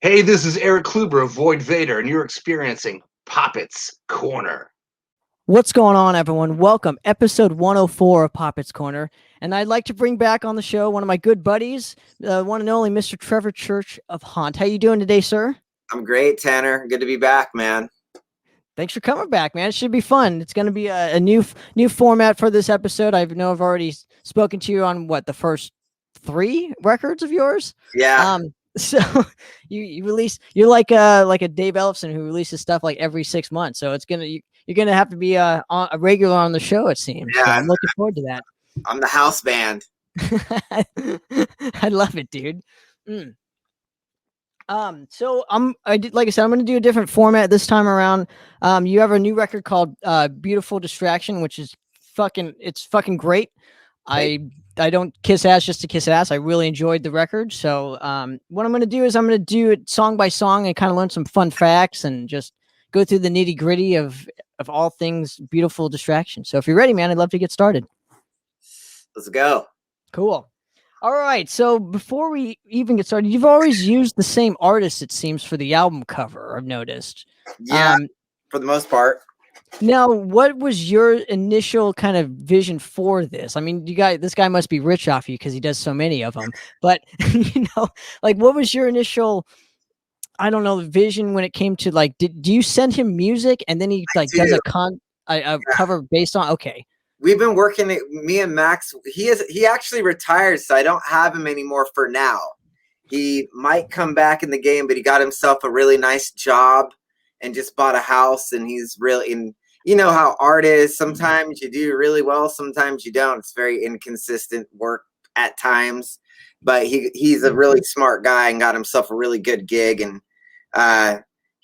Hey, this is Eric Kluber of Void Vader, and you're experiencing Poppitt's Corner. What's going on, everyone? Welcome, episode 104 of Poppitt's Corner. And I'd like to bring back on the show one of my good buddies, one and only Mr. Trevor Church of Haunt. How you doing today, sir? I'm great, Tanner. Good to be back, man. Thanks for coming back, man. It should be fun. It's going to be a new format for this episode. I've already spoken to you on the first 3 records of yours. Yeah. So you release, you're like a Dave Ellefson who releases stuff like every 6 months. So you're gonna have to be a regular on the show, it seems. Yeah, so I'm looking forward to that. I'm the house band. I love it, dude. So like I said, I'm gonna do a different format this time around. You have a new record called Beautiful Distraction, which is fucking great. I don't kiss ass just to kiss ass. I really enjoyed the record. So what I'm going to do is I'm going to do it song by song and kind of learn some fun facts and just go through the nitty gritty of all things Beautiful Distraction. So if you're ready, man, I'd love to get started. Let's go. Cool. All right. So before we even get started, you've always used the same artist, it seems, for the album cover, I've noticed. Yeah, for the most part. Now, what was your initial kind of vision for this? I mean, this guy must be rich off you because he does so many of them. But what was your initial, I don't know, vision when it came to do you send him music and then he does a cover based on? Okay, we've been working. Me and Max. He actually retired, so I don't have him anymore for now. He might come back in the game, but he got himself a really nice job and just bought a house, and he's really in. You know how art is. Sometimes you do really well, sometimes you don't. It's very inconsistent work at times, but he's a really smart guy and got himself a really good gig. And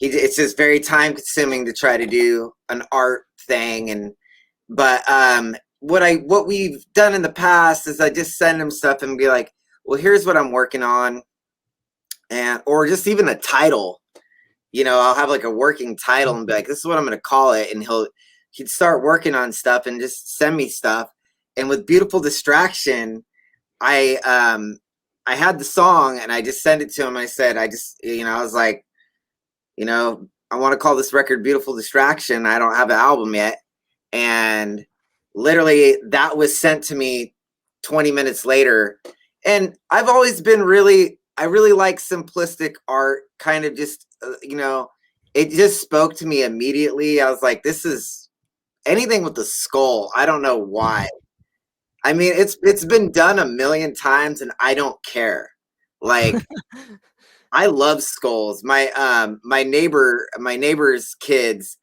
it's just very time consuming to try to do an art thing. But what we've done in the past is I just send him stuff and be like, well, here's what I'm working on, or just even a title. I'll have like a working title and be like, this is what I'm going to call it. And he'd start working on stuff and just send me stuff. And with Beautiful Distraction, I had the song and I just sent it to him. I said, I was like, I want to call this record Beautiful Distraction. I don't have an album yet. And literally that was sent to me 20 minutes later. And I've always been I really like simplistic art, kind of just, it just spoke to me immediately. I was like, this is anything with the skull. I don't know why. I mean, it's been done a million times and I don't care. Like, I love skulls. My neighbor's kids,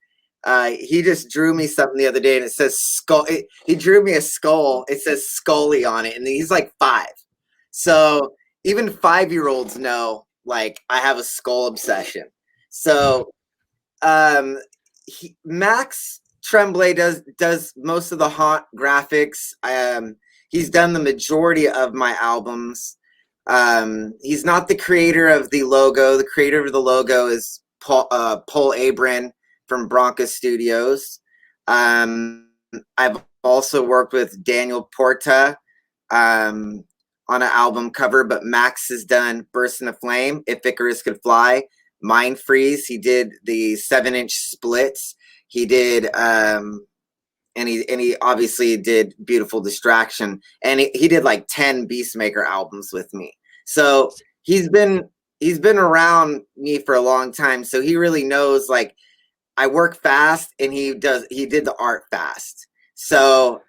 he just drew me something the other day and it says skull. He drew me a skull. It says Scully on it. And he's like 5. So even 5-year-olds know, like, I have a skull obsession. So Max Tremblay does most of the Haunt graphics. He's done the majority of my albums. He's not the creator of the logo. The creator of the logo is Paul Abrin from Bronca Studios. I've also worked with Daniel Porta on an album cover, but Max has done Burst in a Flame, If Icarus Could Fly, Mind Freeze. He did the 7-inch splits. He did, and he obviously did Beautiful Distraction, and he did like 10 Beastmaker albums with me. So he's been around me for a long time. So he really knows, like, I work fast and he did the art fast. So,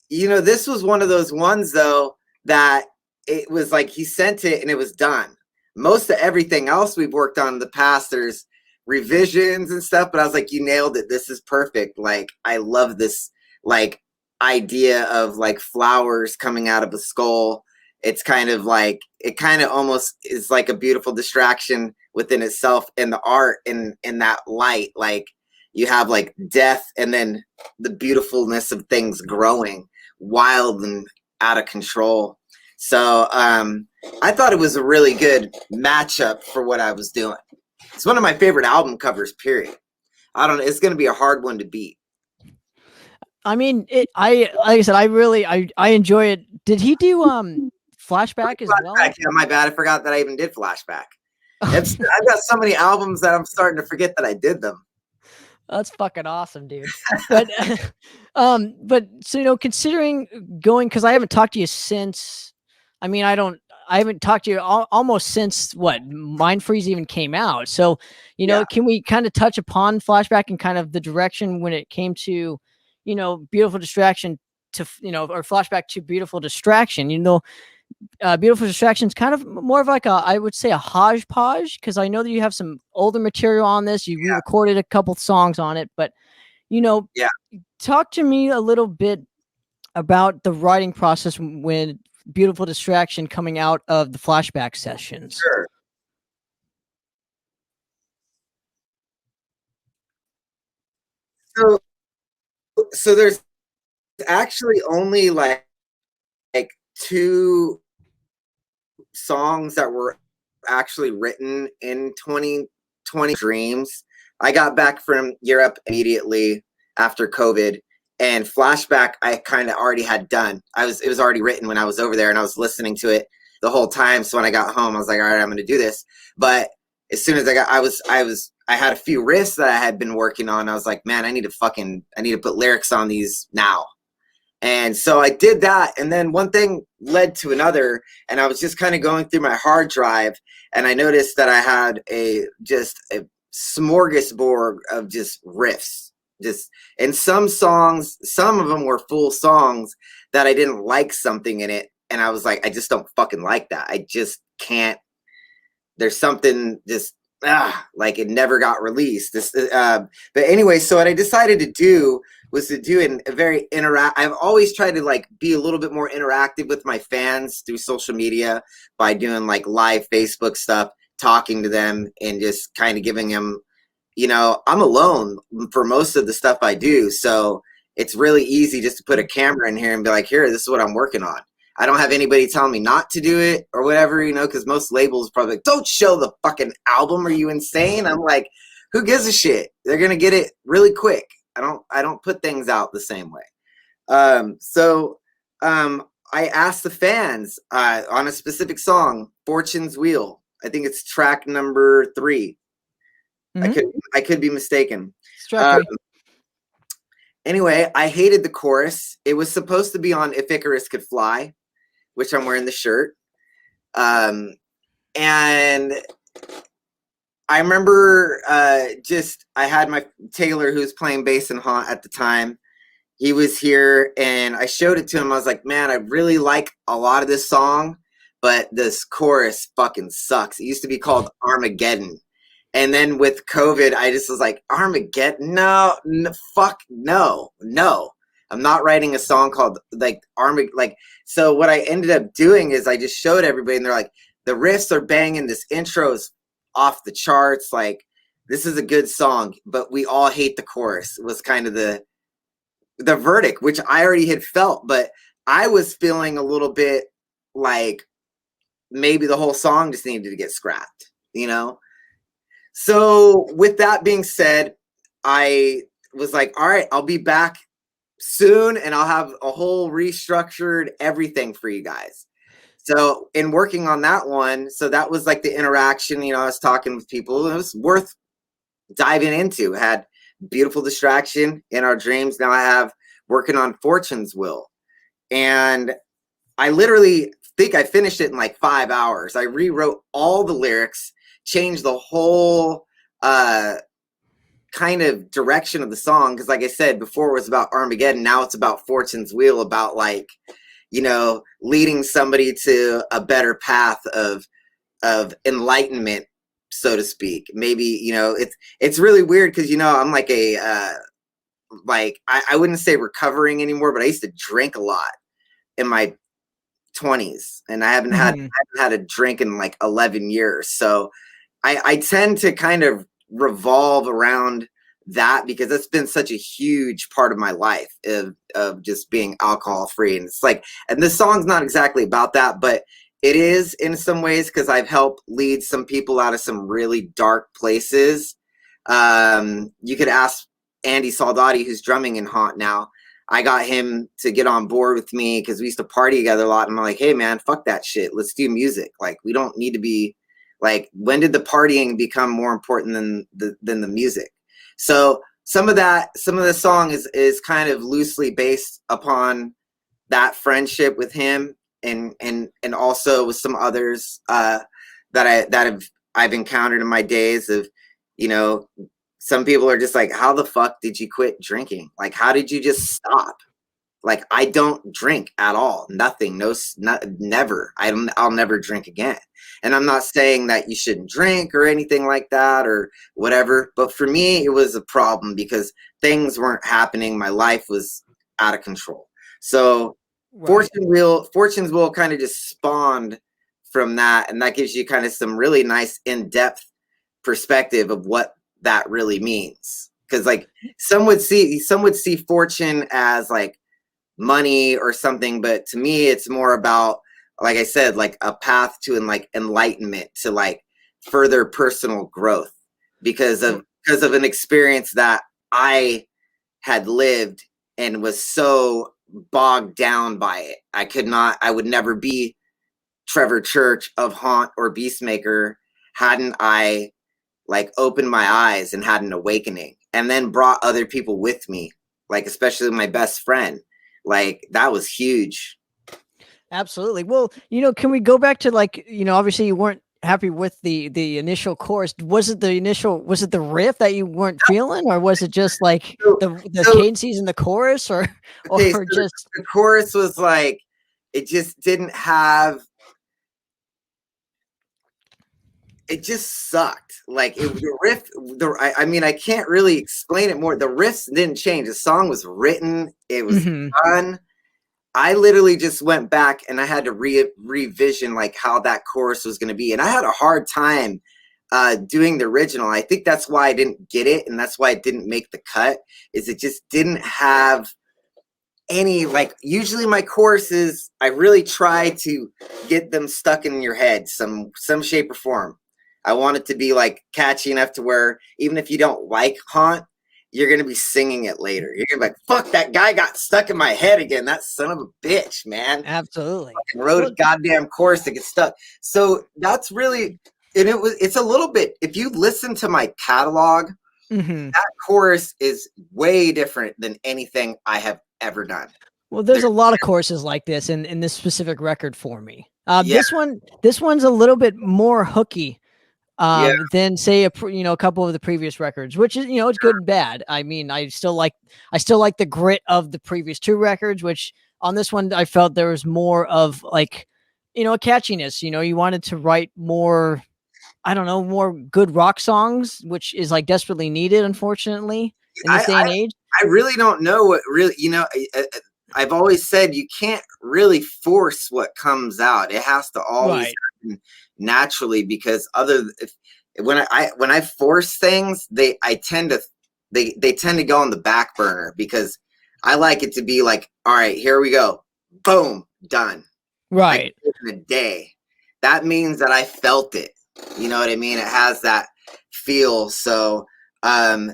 this was one of those ones though, that it was like he sent it and it was done. Most of everything else we've worked on in the past, there's revisions and stuff, but I was like, you nailed it. This is perfect. Like, I love this, like, idea of like flowers coming out of a skull. It's kind of like, it kind of almost is like a beautiful distraction within itself, and the art in that light, like you have like death and then the beautifulness of things growing wild and out of control. So I thought it was a really good matchup for what I was doing. It's one of my favorite album covers, period. I don't know. It's going to be a hard one to beat. I mean, like I said, I enjoy it. Did he do Flashback as well? Yeah, my bad. I forgot that I even did Flashback. I've got so many albums that I'm starting to forget that I did them. That's fucking awesome, dude. But, but so considering going, because I haven't talked to you since. I mean, I haven't talked to you almost since what Mind Freeze even came out. So, can we kind of touch upon Flashback and kind of the direction when it came to, Beautiful Distraction to, or Flashback to Beautiful Distraction? Beautiful Distraction is kind of more of like I would say a hodgepodge, because I know that you have some older material on this. You re-recorded a couple songs on it, but talk to me a little bit about the writing process when Beautiful Distraction coming out of the Flashback sessions. Sure. So there's actually only like two songs that were actually written in 2020 Dreams. I got back from Europe immediately after COVID, and Flashback I kind of already had done. It was already written when I was over there, and I was listening to it the whole time. So when I got home, I was like, all right, I'm going to do this. But as soon as I had a few riffs that I had been working on. I was like, man, I need to put lyrics on these now. And so I did that. And then one thing led to another. And I was just kind of going through my hard drive, and I noticed that I had a smorgasbord of just riffs. And some songs, some of them were full songs that I didn't like something in it. And I was like, I just don't fucking like that. I just can't. There's something just like it never got released. But anyway, so what I decided to do was to do a very I've always tried to like be a little bit more interactive with my fans through social media by doing like live Facebook stuff, talking to them, and just kind of giving them, I'm alone for most of the stuff I do. So it's really easy just to put a camera in here and be like, here, this is what I'm working on. I don't have anybody telling me not to do it or whatever, because most labels probably like, don't show the fucking album. Are you insane? I'm like, who gives a shit? They're going to get it really quick. I don't put things out the same way. So I asked the fans on a specific song, Fortune's Wheel. I think it's track number 3. Mm-hmm. I could be mistaken. Anyway, I hated the chorus. It was supposed to be on If Icarus Could Fly, which I'm wearing the shirt. And I remember I had my Taylor, who's playing bass in Haunt at the time. He was here, and I showed it to him. I was like, man, I really like a lot of this song, but this chorus fucking sucks. It used to be called Armageddon. And then with COVID, I just was like, Armageddon? No, fuck, no. I'm not writing a song called like Armageddon. Like, so what I ended up doing is I just showed everybody, and they're like, the riffs are banging. This intro is off the charts. Like, this is a good song, but we all hate the chorus. It was kind of the verdict, which I already had felt, but I was feeling a little bit like maybe the whole song just needed to get scrapped, So with that being said, I was like, all right, I'll be back soon, and I'll have a whole restructured everything for you guys. So in working on that one, so that was like the interaction, I was talking with people. It was worth diving into. I had Beautiful Distraction, In Our Dreams. Now I have working on Fortune's Will. And I literally think I finished it in like 5 hours. I rewrote all the lyrics, changed the whole kind of direction of the song. Because like I said, before it was about Armageddon. Now it's about Fortune's Wheel, about like, leading somebody to a better path of enlightenment, so to speak. Maybe, it's really weird because, I'm like I wouldn't say recovering anymore, but I used to drink a lot in my 20s, and I haven't had a drink in like 11 years. So I tend to kind of revolve around that because that's been such a huge part of my life of just being alcohol free. And it's like, and this song's not exactly about that, but it is in some ways, because I've helped lead some people out of some really dark places. You could ask Andy Soldati, who's drumming in Haunt now. I got him to get on board with me because we used to party together a lot. And I'm like, hey man, fuck that shit. Let's do music. Like, we don't need to be Like, when did the partying become more important than the music? So some of the song is kind of loosely based upon that friendship with him, and also with some others that I've encountered in my days of, you know, some people are just like, how the fuck did you quit drinking? Like, how did you just stop? Like, I don't drink at all. Nothing. Never. I'll never drink again. And I'm not saying that you shouldn't drink or anything like that or whatever. But for me, it was a problem because things weren't happening. My life was out of control. So Right. Fortune's Wheel kind of just spawned from that. And that gives you kind of some really nice in-depth perspective of what that really means. Because like some would see fortune as like money or something, but to me it's more about, like I said, like a path to enlightenment, to like further personal growth because of an experience that I had lived and was so bogged down by it. I would never be Trevor Church of Haunt or Beastmaker hadn't I like opened my eyes and had an awakening, and then brought other people with me, like especially my best friend. Like, that was huge. Absolutely. Well, can we go back to like, obviously you weren't happy with the initial chorus. Was it the riff that you weren't feeling, or was it just like the cadences in the chorus, or just the chorus was like, it just didn't have, it just sucked. Like the riff, I mean, I can't really explain it more. The riffs didn't change. The song was written. It was done. I literally just went back and I had to revision like how that chorus was going to be. And I had a hard time doing the original. I think that's why I didn't get it. And that's why it didn't make the cut, is it just didn't have any, like, usually my choruses, I really try to get them stuck in your head some shape or form. I want it to be like catchy enough to where even if you don't like Haunt, you're going to be singing it later. You're going to be like, fuck, that guy got stuck in my head again. That son of a bitch, man. Absolutely. Wrote a goddamn chorus to get stuck. So that's really, and it's a little bit, if you listen to my catalog, that chorus is way different than anything I have ever done. Well, there's a lot of choruses like this in this specific record for me. This one's a little bit more hooky than say a couple of the previous records, which is, it's good and bad. I mean, I still like the grit of the previous two records, which on this one I felt there was more of like, a catchiness. You wanted to write more, I don't know, more good rock songs, which is like desperately needed, unfortunately, in this day and age. I really don't know what really, I've always said you can't really force what comes out. It has to always happen naturally, because when I force things, they tend to go on the back burner, because I like it to be like, all right, here we go, boom, done. Right. In a day. That means that I felt it. You know what I mean? It has that feel. So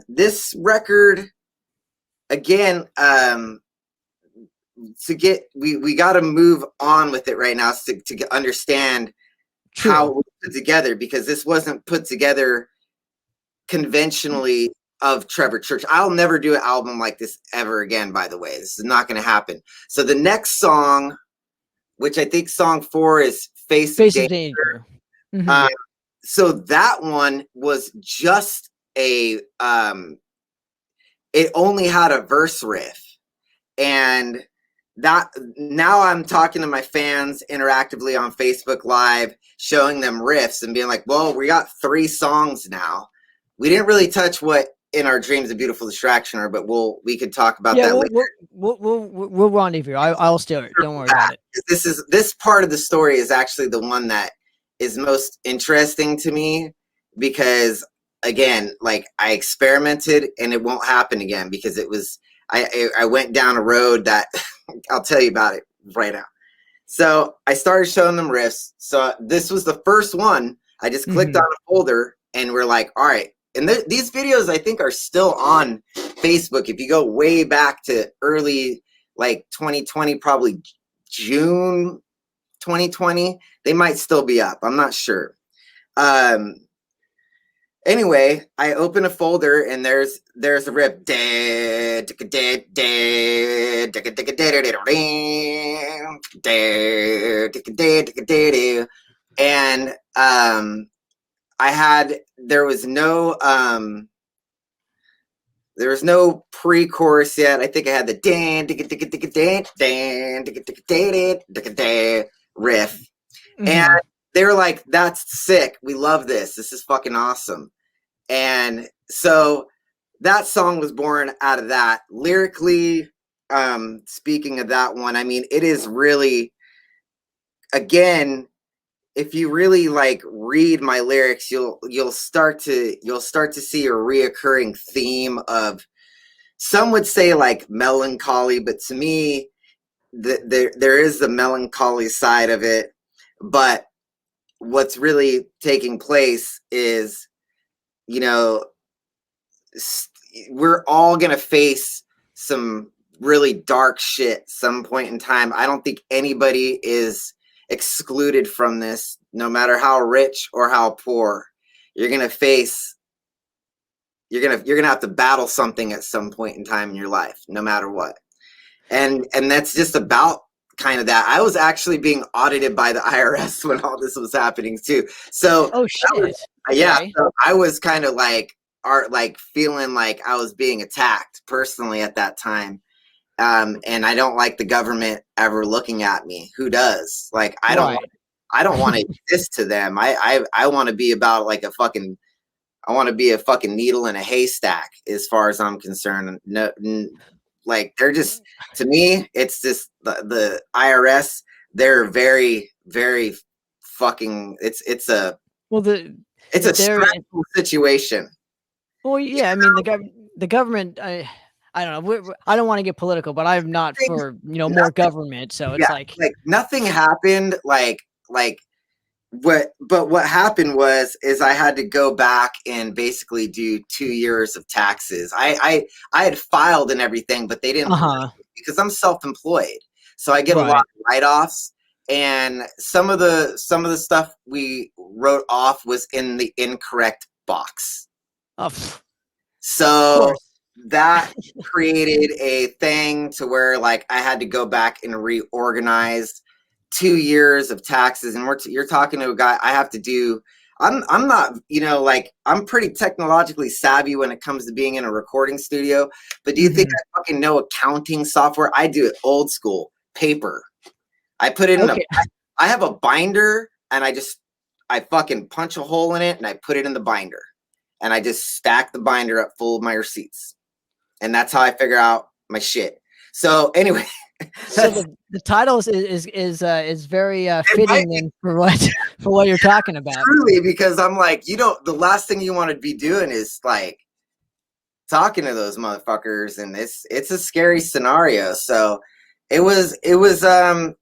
this record, again, we got to move on with it right now to understand how it was put together, because this wasn't put together conventionally of Trevor Church. I'll never do an album like this ever again, by the way. This is not going to happen. So the next song, which I think song 4 is Face of Danger. So that one was just it only had a verse riff. And that, now I'm talking to my fans interactively on Facebook Live, showing them riffs and being like, well, we got 3 songs now. We didn't really touch what In Our Dreams a Beautiful Distraction are, but we could talk about that later. We'll rendezvous. I'll steal it. Don't worry about it. This part of the story is actually the one that is most interesting to me, because again, like, I experimented and it won't happen again, because it was, I went down a road that I'll tell you about it right now. So I started showing them riffs. So this was the first one. I just clicked on a folder and we're like, all right. And these videos, I think, are still on Facebook. If you go way back to early, like 2020, probably June 2020, they might still be up. I'm not sure. Anyway, I open a folder and there's a rip. And there was no pre-chorus yet. I think I had the riff. And they were like, that's sick. We love this. This is fucking awesome. And so that song was born out of that. Lyrically, speaking of that one, I mean, it is really, again, if you really like read my lyrics, you'll start to see a reoccurring theme of, some would say like melancholy, but to me, there is the melancholy side of it. But what's really taking place is, you know, we're all gonna face some really dark shit some point in time. I don't think anybody is excluded from this, no matter how rich or how poor. You're gonna have to battle something at some point in time in your life, no matter what. And that's just about kind of that. I was actually being audited by the IRS when all this was happening too. So yeah, so I was kind of like feeling like I was being attacked personally at that time. And I don't like the government ever looking at me. Who does? Like, I don't want to exist to them. I want to be about like I want to be a fucking needle in a haystack as far as I'm concerned. No, like, they're just, to me, it's just the IRS. They're very, very fucking, it's a stressful situation. Well, yeah, I mean, the government, I don't know. I don't want to get political, but I'm not for, more government. So it's like nothing happened. But what happened is I had to go back and basically do 2 years of taxes. I had filed and everything, but they didn't because I'm self-employed, so I get a lot of write-offs. And some of the stuff we wrote off was in the incorrect box. So that created a thing to where like I had to go back and reorganize 2 years of taxes. And you're talking to a guy. I have to do, I'm not, I'm pretty technologically savvy when it comes to being in a recording studio, but do you think I fucking know accounting software? I do it old school, paper. I put it in I have a binder, and I fucking punch a hole in it and I put it in the binder, and I just stack the binder up full of my receipts. And that's how I figure out my shit. So anyway, so the title is very fitting for what you're talking about. Truly, because I'm like, the last thing you want to be doing is like talking to those motherfuckers, and it's a scary scenario. So it was I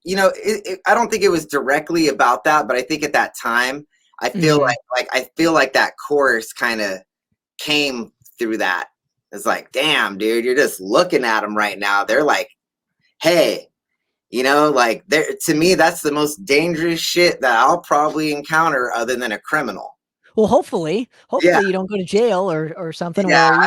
don't think it was directly about that, but I think at that time I feel like that chorus kind of came through that. It's like, damn, dude, you're just looking at them right now. They're like, hey, to me, that's the most dangerous shit that I'll probably encounter other than a criminal. Well, hopefully you don't go to jail or something. Yeah, I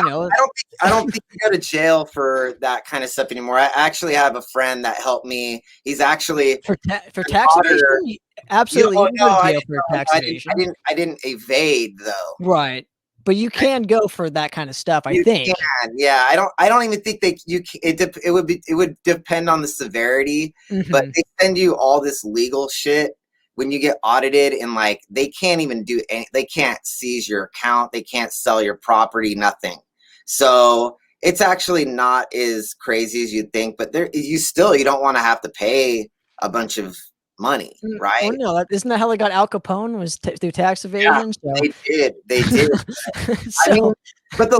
don't think you go to jail for that kind of stuff anymore. I actually have a friend that helped me. He's actually for tax evasion. Absolutely, you go to jail for tax evasion. I didn't evade though. Right. But you can go for that kind of stuff, I think. Can. Yeah, I don't even think that you can, it would depend on the severity, but they send you all this legal shit when you get audited, and like they can't even do they can't seize your account, they can't sell your property, nothing. So it's actually not as crazy as you'd think, but you don't want to have to pay a bunch of money, right? Oh, no, isn't that how they got Al Capone, was through tax evasion? Yeah, so. They did. I mean, but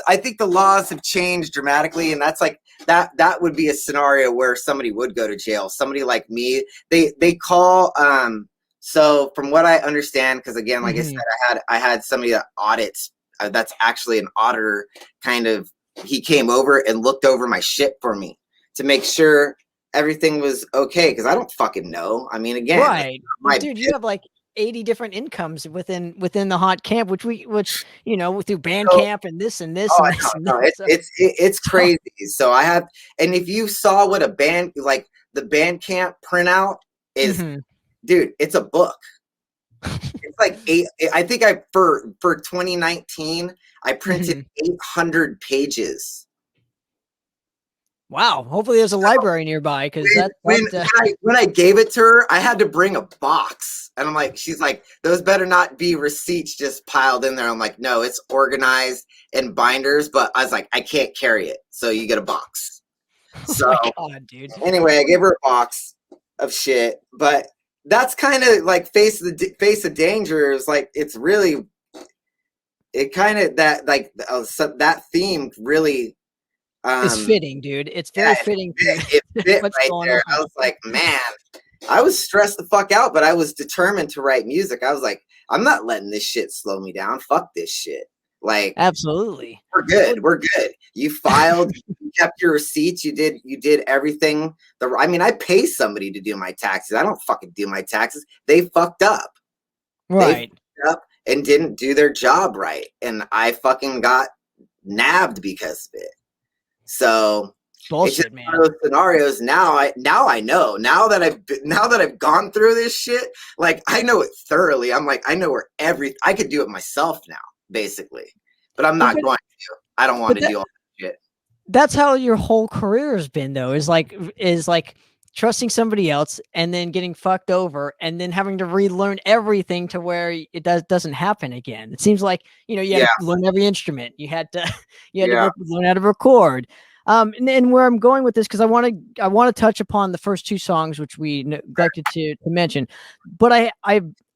I think the laws have changed dramatically, and that's like that would be a scenario where somebody would go to jail. Somebody like me, they call. So from what I understand, because again, like I said, I had somebody that audits. That's actually an auditor. Kind of, he came over and looked over my shit for me to make sure everything was okay, because I don't fucking know. I mean, again, right, dude, you have like 80 different incomes within the haunt camp, which you know, through band So- camp and this and this Oh, and this and no, that. So, it's crazy. So I have, and if you saw what a band, like the band camp printout is, dude, it's a book. It's like I think for 2019, I printed 800 pages. wow. Hopefully there's a library nearby, because when I gave it to her, I had to bring a box, and I'm like, she's like, those better not be receipts just piled in there. I'm like, no, it's organized in binders, but I was like, I can't carry it, so you get a box. So oh my God, dude. anyway, I gave her a box of shit, but that's kind of like face of danger. Is like, it's really, it kind of that like that theme really. It's fitting, dude. It's very fitting. It fit what's right going there. on. I was like, man, I was stressed the fuck out, but I was determined to write music. I was like, I'm not letting this shit slow me down. Fuck this shit. Like, absolutely, we're good. We're good. You filed, you kept your receipts. You did everything. I mean, I pay somebody to do my taxes. I don't fucking do my taxes. They fucked up. right? They fucked up and didn't do their job right, and I fucking got nabbed because of it. So Bullshit, man. one of those scenarios. Now I know. Now that I've gone through this shit, like, I know it thoroughly. I'm like, I know where I could do it myself now, basically. But I'm not going to. I don't want to do all that shit. That's how your whole career has been, though. Is like trusting somebody else and then getting fucked over and then having to relearn everything to where it doesn't happen again. It seems like, you know, you had to learn every instrument. You had to learn how to record. And where I'm going with this, because I want to touch upon the first two songs, which we neglected to mention, but I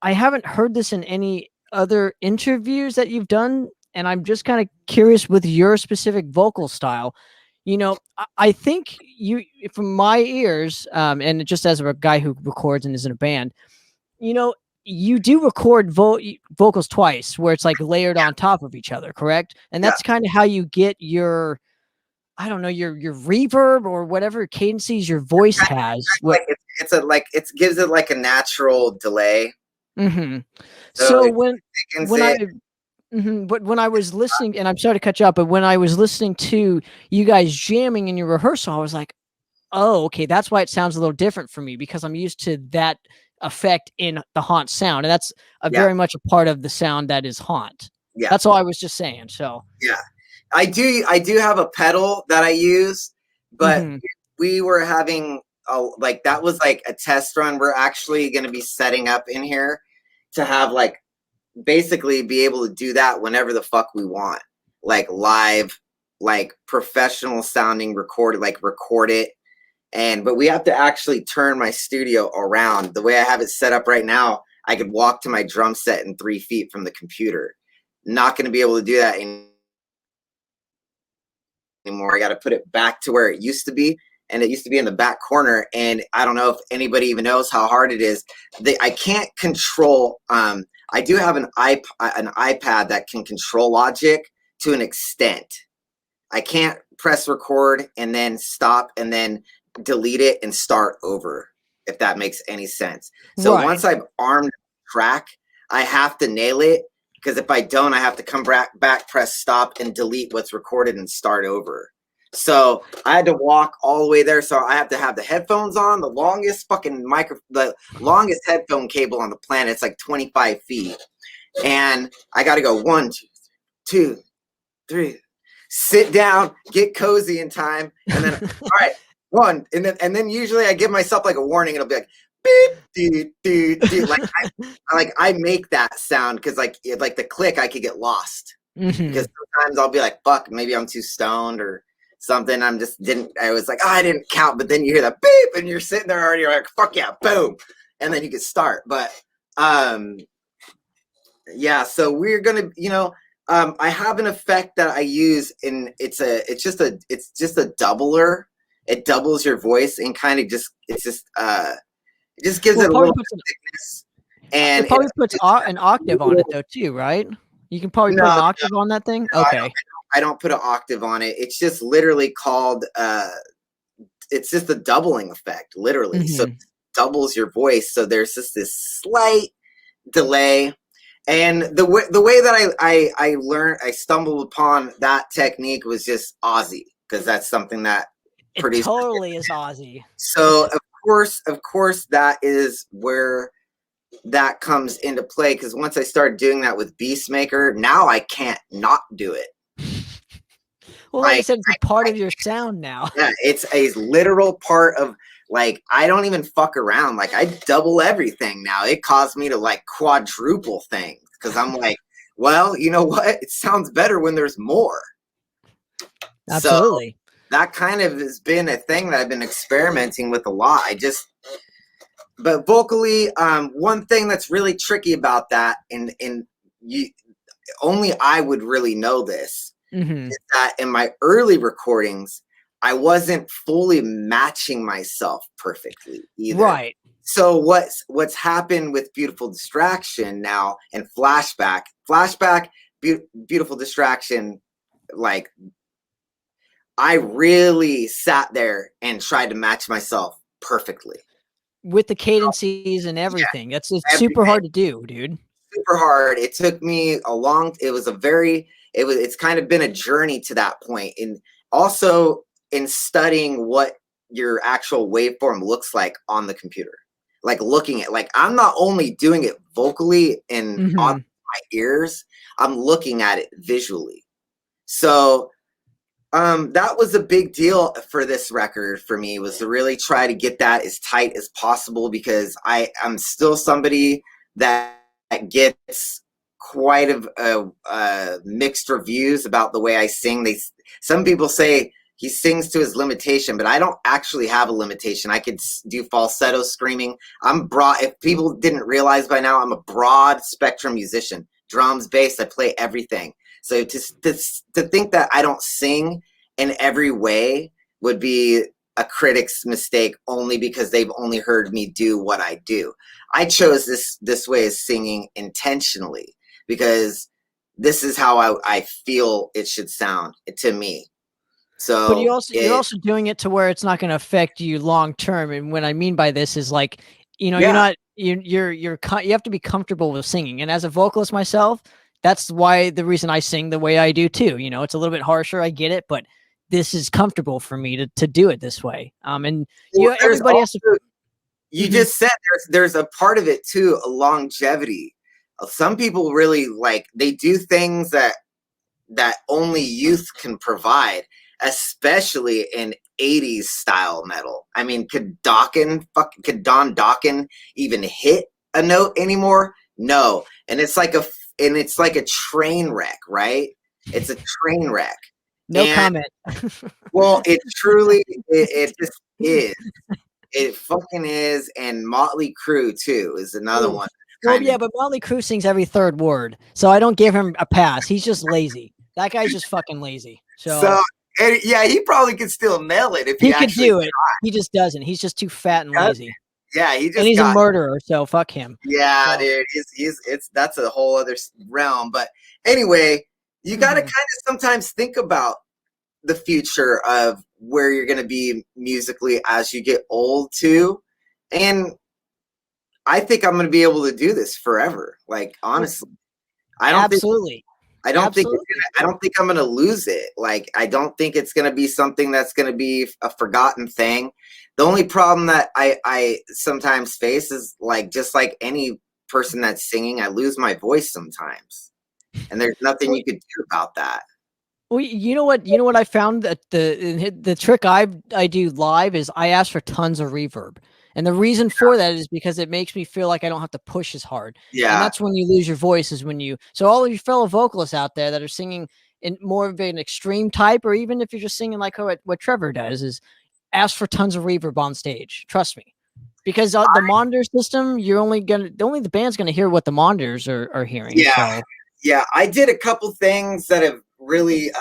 haven't heard this in any other interviews that you've done, and I'm just kind of curious with your specific vocal style. You know, I think you, from my ears, and just as a guy who records and is in a band, you know, you do record vocals twice, where it's like layered on top of each other, correct? And that's kind of how you get your, I don't know, your reverb or whatever cadences your voice has. It gives it like a natural delay. So but when I was listening, and I'm sorry to cut you off, but when I was listening to you guys jamming in your rehearsal, I was like, oh, okay, that's why it sounds a little different for me, because I'm used to that effect in the Haunt sound. And that's very much a part of the sound that is Haunt. Yeah. That's all I was just saying. So yeah, I do have a pedal that I use, but we were having that was like a test run. We're actually going to be setting up in here to have like, basically be able to do that whenever the fuck we want, like live, like professional sounding, record it. But we have to actually turn my studio around. The way I have it set up right now, I could walk to my drum set in 3 feet from the computer. Not going to be able to do that anymore. I got to put it back to where it used to be. And it used to be in the back corner. And I don't know if anybody even knows how hard it is. I can't control. I do have an iPad that can control Logic to an extent. I can't press record and then stop and then delete it and start over, if that makes any sense. So once I've armed the track, I have to nail it, because if I don't, I have to come back, press stop, and delete what's recorded and start over. So I had to walk all the way there. So I have to have the headphones on, the longest headphone cable on the planet. It's like 25 feet. And I got to go 1, 2, 3, sit down, get cozy in time. And then, all right, 1. And then usually I give myself like a warning. It'll be like, beep, doo. Like I make that sound, because like the click, I could get lost. Because sometimes I'll be like, fuck, maybe I'm too stoned or something. I was like, I didn't count. But then you hear that beep and you're sitting there already, like, fuck yeah, boom. And then you can start. But so we're gonna, I have an effect that I use, and it's just a doubler. It doubles your voice and kind of it just gives it a little thickness. And it probably puts an octave on it though too, right? You can probably put an octave on that thing. Okay. I don't put an octave on it. It's just literally called, it's just a doubling effect, literally. So it doubles your voice. So there's just this slight delay. And the way that I learned, I stumbled upon that technique was just Aussie, because that's something that It produced. totally is Aussie. So of course, that is where that comes into play. Because once I started doing that with Beastmaker, now I can't not do it. Well, like I said, it's a part of your sound now. Yeah, it's a literal part of, like, I don't even fuck around. Like, I double everything now. It caused me to like quadruple things, because I'm like, well, you know what? It sounds better when there's more. Absolutely. So that kind of has been a thing that I've been experimenting with a lot. But vocally, one thing that's really tricky about that, and you only I would really know this, is that in my early recordings, I wasn't fully matching myself perfectly either. Right. So what's happened with Beautiful Distraction now and Flashback, Beautiful Distraction, like, I really sat there and tried to match myself perfectly. With the cadences and everything. Yeah, it's super hard to do, dude. Super hard. It took me it's kind of been a journey to that point. And also in studying what your actual waveform looks like on the computer. Like, looking at, like, I'm not only doing it vocally and on my ears, I'm looking at it visually. So that was a big deal for this record for me, was to really try to get that as tight as possible, because I'm still somebody that gets quite a mixed reviews about the way I sing. Some people say he sings to his limitation, but I don't actually have a limitation. I could do falsetto screaming. I'm broad. If people didn't realize by now, I'm a broad spectrum musician. Drums, bass, I play everything. So to think that I don't sing in every way would be a critic's mistake, only because they've only heard me do what I do. I chose this way of singing intentionally, because this is how I feel it should sound to me. So, but you're also doing it to where it's not going to affect you long term. And what I mean by this is, like, you know, you have to be comfortable with singing. And as a vocalist myself, that's why the reason I sing the way I do too. You know, it's a little bit harsher, I get it, but this is comfortable for me to do it this way. And everybody has to. You just said there's a part of it too, a longevity. Some people really, like, they do things that only youth can provide, especially in 80s style metal. I mean, could Don Dokken even hit a note anymore? No. And it's like a train wreck, right? It's a train wreck. No comment. Well, it truly, it just is. It fucking is. And Motley Crue too is another one. Well, yeah, but Motley Crue sings every third word, so I don't give him a pass. He's just lazy. That guy's just fucking lazy. So yeah, he probably could still nail it if he could do it. Tried. He just doesn't. He's just too fat and lazy. Yeah, he's a murderer, so fuck him. Yeah, dude, that's a whole other realm. But anyway, you got to kind of sometimes think about the future of where you're going to be musically as you get old too, and I think I'm going to be able to do this forever. Like, honestly, I don't think I'm going to lose it. Like, I don't think it's going to be something that's going to be a forgotten thing. The only problem that I sometimes face is, like, just like any person that's singing, I lose my voice sometimes, and there's nothing you could do about that. Well, you know what I found, that the trick I do live is I ask for tons of reverb. And the reason for that is because it makes me feel like I don't have to push as hard. Yeah. And that's when you lose your voice, is when so all of your fellow vocalists out there that are singing in more of an extreme type, or even if you're just singing like what Trevor does, is ask for tons of reverb on stage. Trust me. Because the monitor system, only the band's going to hear what the monitors are hearing. Yeah. So. Yeah. I did a couple things that have really,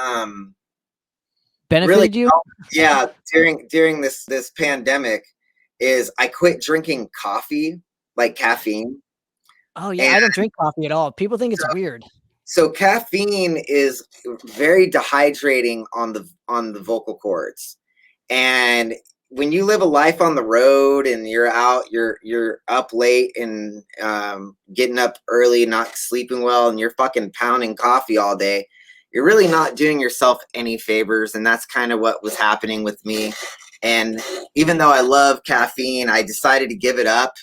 benefited you. Yeah. During this pandemic, is I quit drinking coffee, like caffeine. Oh yeah, I don't drink coffee at all. People think it's weird. So caffeine is very dehydrating on the vocal cords, and when you live a life on the road and you're out, you're up late and getting up early, not sleeping well, and you're fucking pounding coffee all day, you're really not doing yourself any favors. And that's kind of what was happening with me. And even though I love caffeine, I decided to give it up.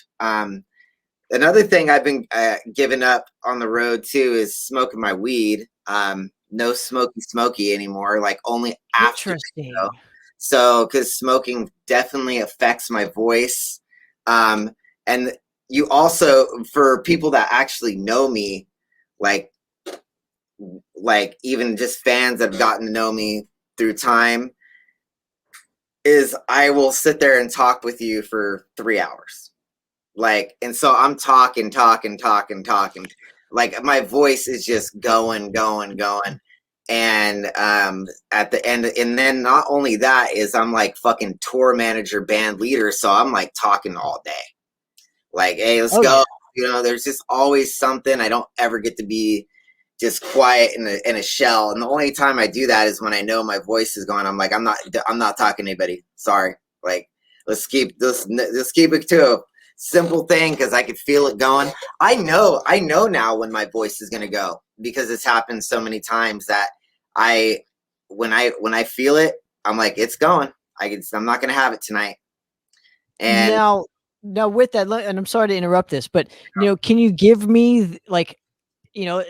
Another thing I've been giving up on the road too is smoking my weed. No smoky anymore, like only after. Interesting. So, because smoking definitely affects my voice. And you also, for people that actually know me, like even just fans that have gotten to know me through time, is I will sit there and talk with you for 3 hours. Like, and so I'm talking. Like my voice is just going. And at the end, and then not only that is I'm like fucking tour manager, band leader, so I'm like talking all day. Like, hey, let's go. Yeah. You know, there's just always something. I don't ever get to be just quiet in a shell. And the only time I do that is when I know my voice is going. I'm like, I'm not talking to anybody. Sorry. Like, let's keep it to a simple thing because I could feel it going. I know now when my voice is gonna go because it's happened so many times that when I feel it, I'm like, it's going. I'm not gonna have it tonight. And now with that, and I'm sorry to interrupt this, but you know, can you give me like, you know,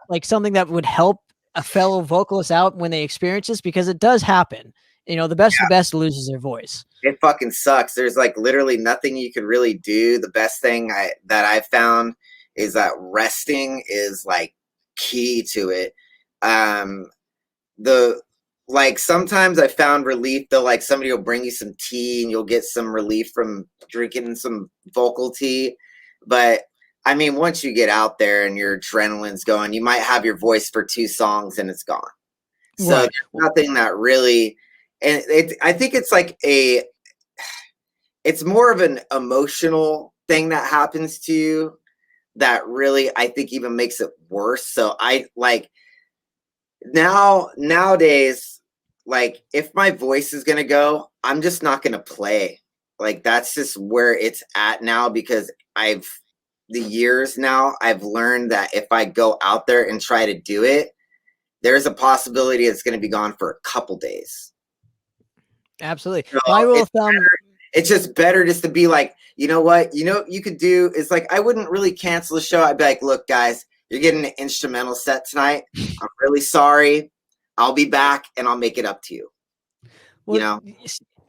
like something that would help a fellow vocalist out when they experience this, because it does happen. You know, the best of the best loses their voice. It fucking sucks. There's like literally nothing you could really do. The best thing that I've found is that resting is like key to it. Like sometimes I found relief though, like somebody will bring you some tea and you'll get some relief from drinking some vocal tea. But I mean, once you get out there and your adrenaline's going, you might have your voice for 2 songs and it's gone. So right. There's nothing that really, and I think it's like it's more of an emotional thing that happens to you that really, I think, even makes it worse. So I like nowadays, like if my voice is going to go, I'm just not going to play. Like that's just where it's at now, because the years now I've learned that if I go out there and try to do it, there's a possibility it's going to be gone for a couple days. Absolutely. So my rule of thumb. It's just better just to be like, you know what, you could do is like, I wouldn't really cancel the show. I'd be like, look, guys, you're getting an instrumental set tonight. I'm really sorry. I'll be back and I'll make it up to you. Well, you know?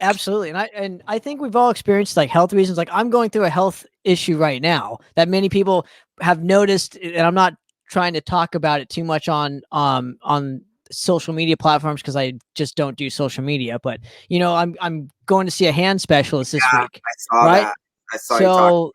Absolutely. And I think we've all experienced like health reasons. Like I'm going through a health issue right now that many people have noticed, and I'm not trying to talk about it too much on social media platforms because I just don't do social media. But you know, I'm going to see a hand specialist this week. I saw right? that. I saw you talking.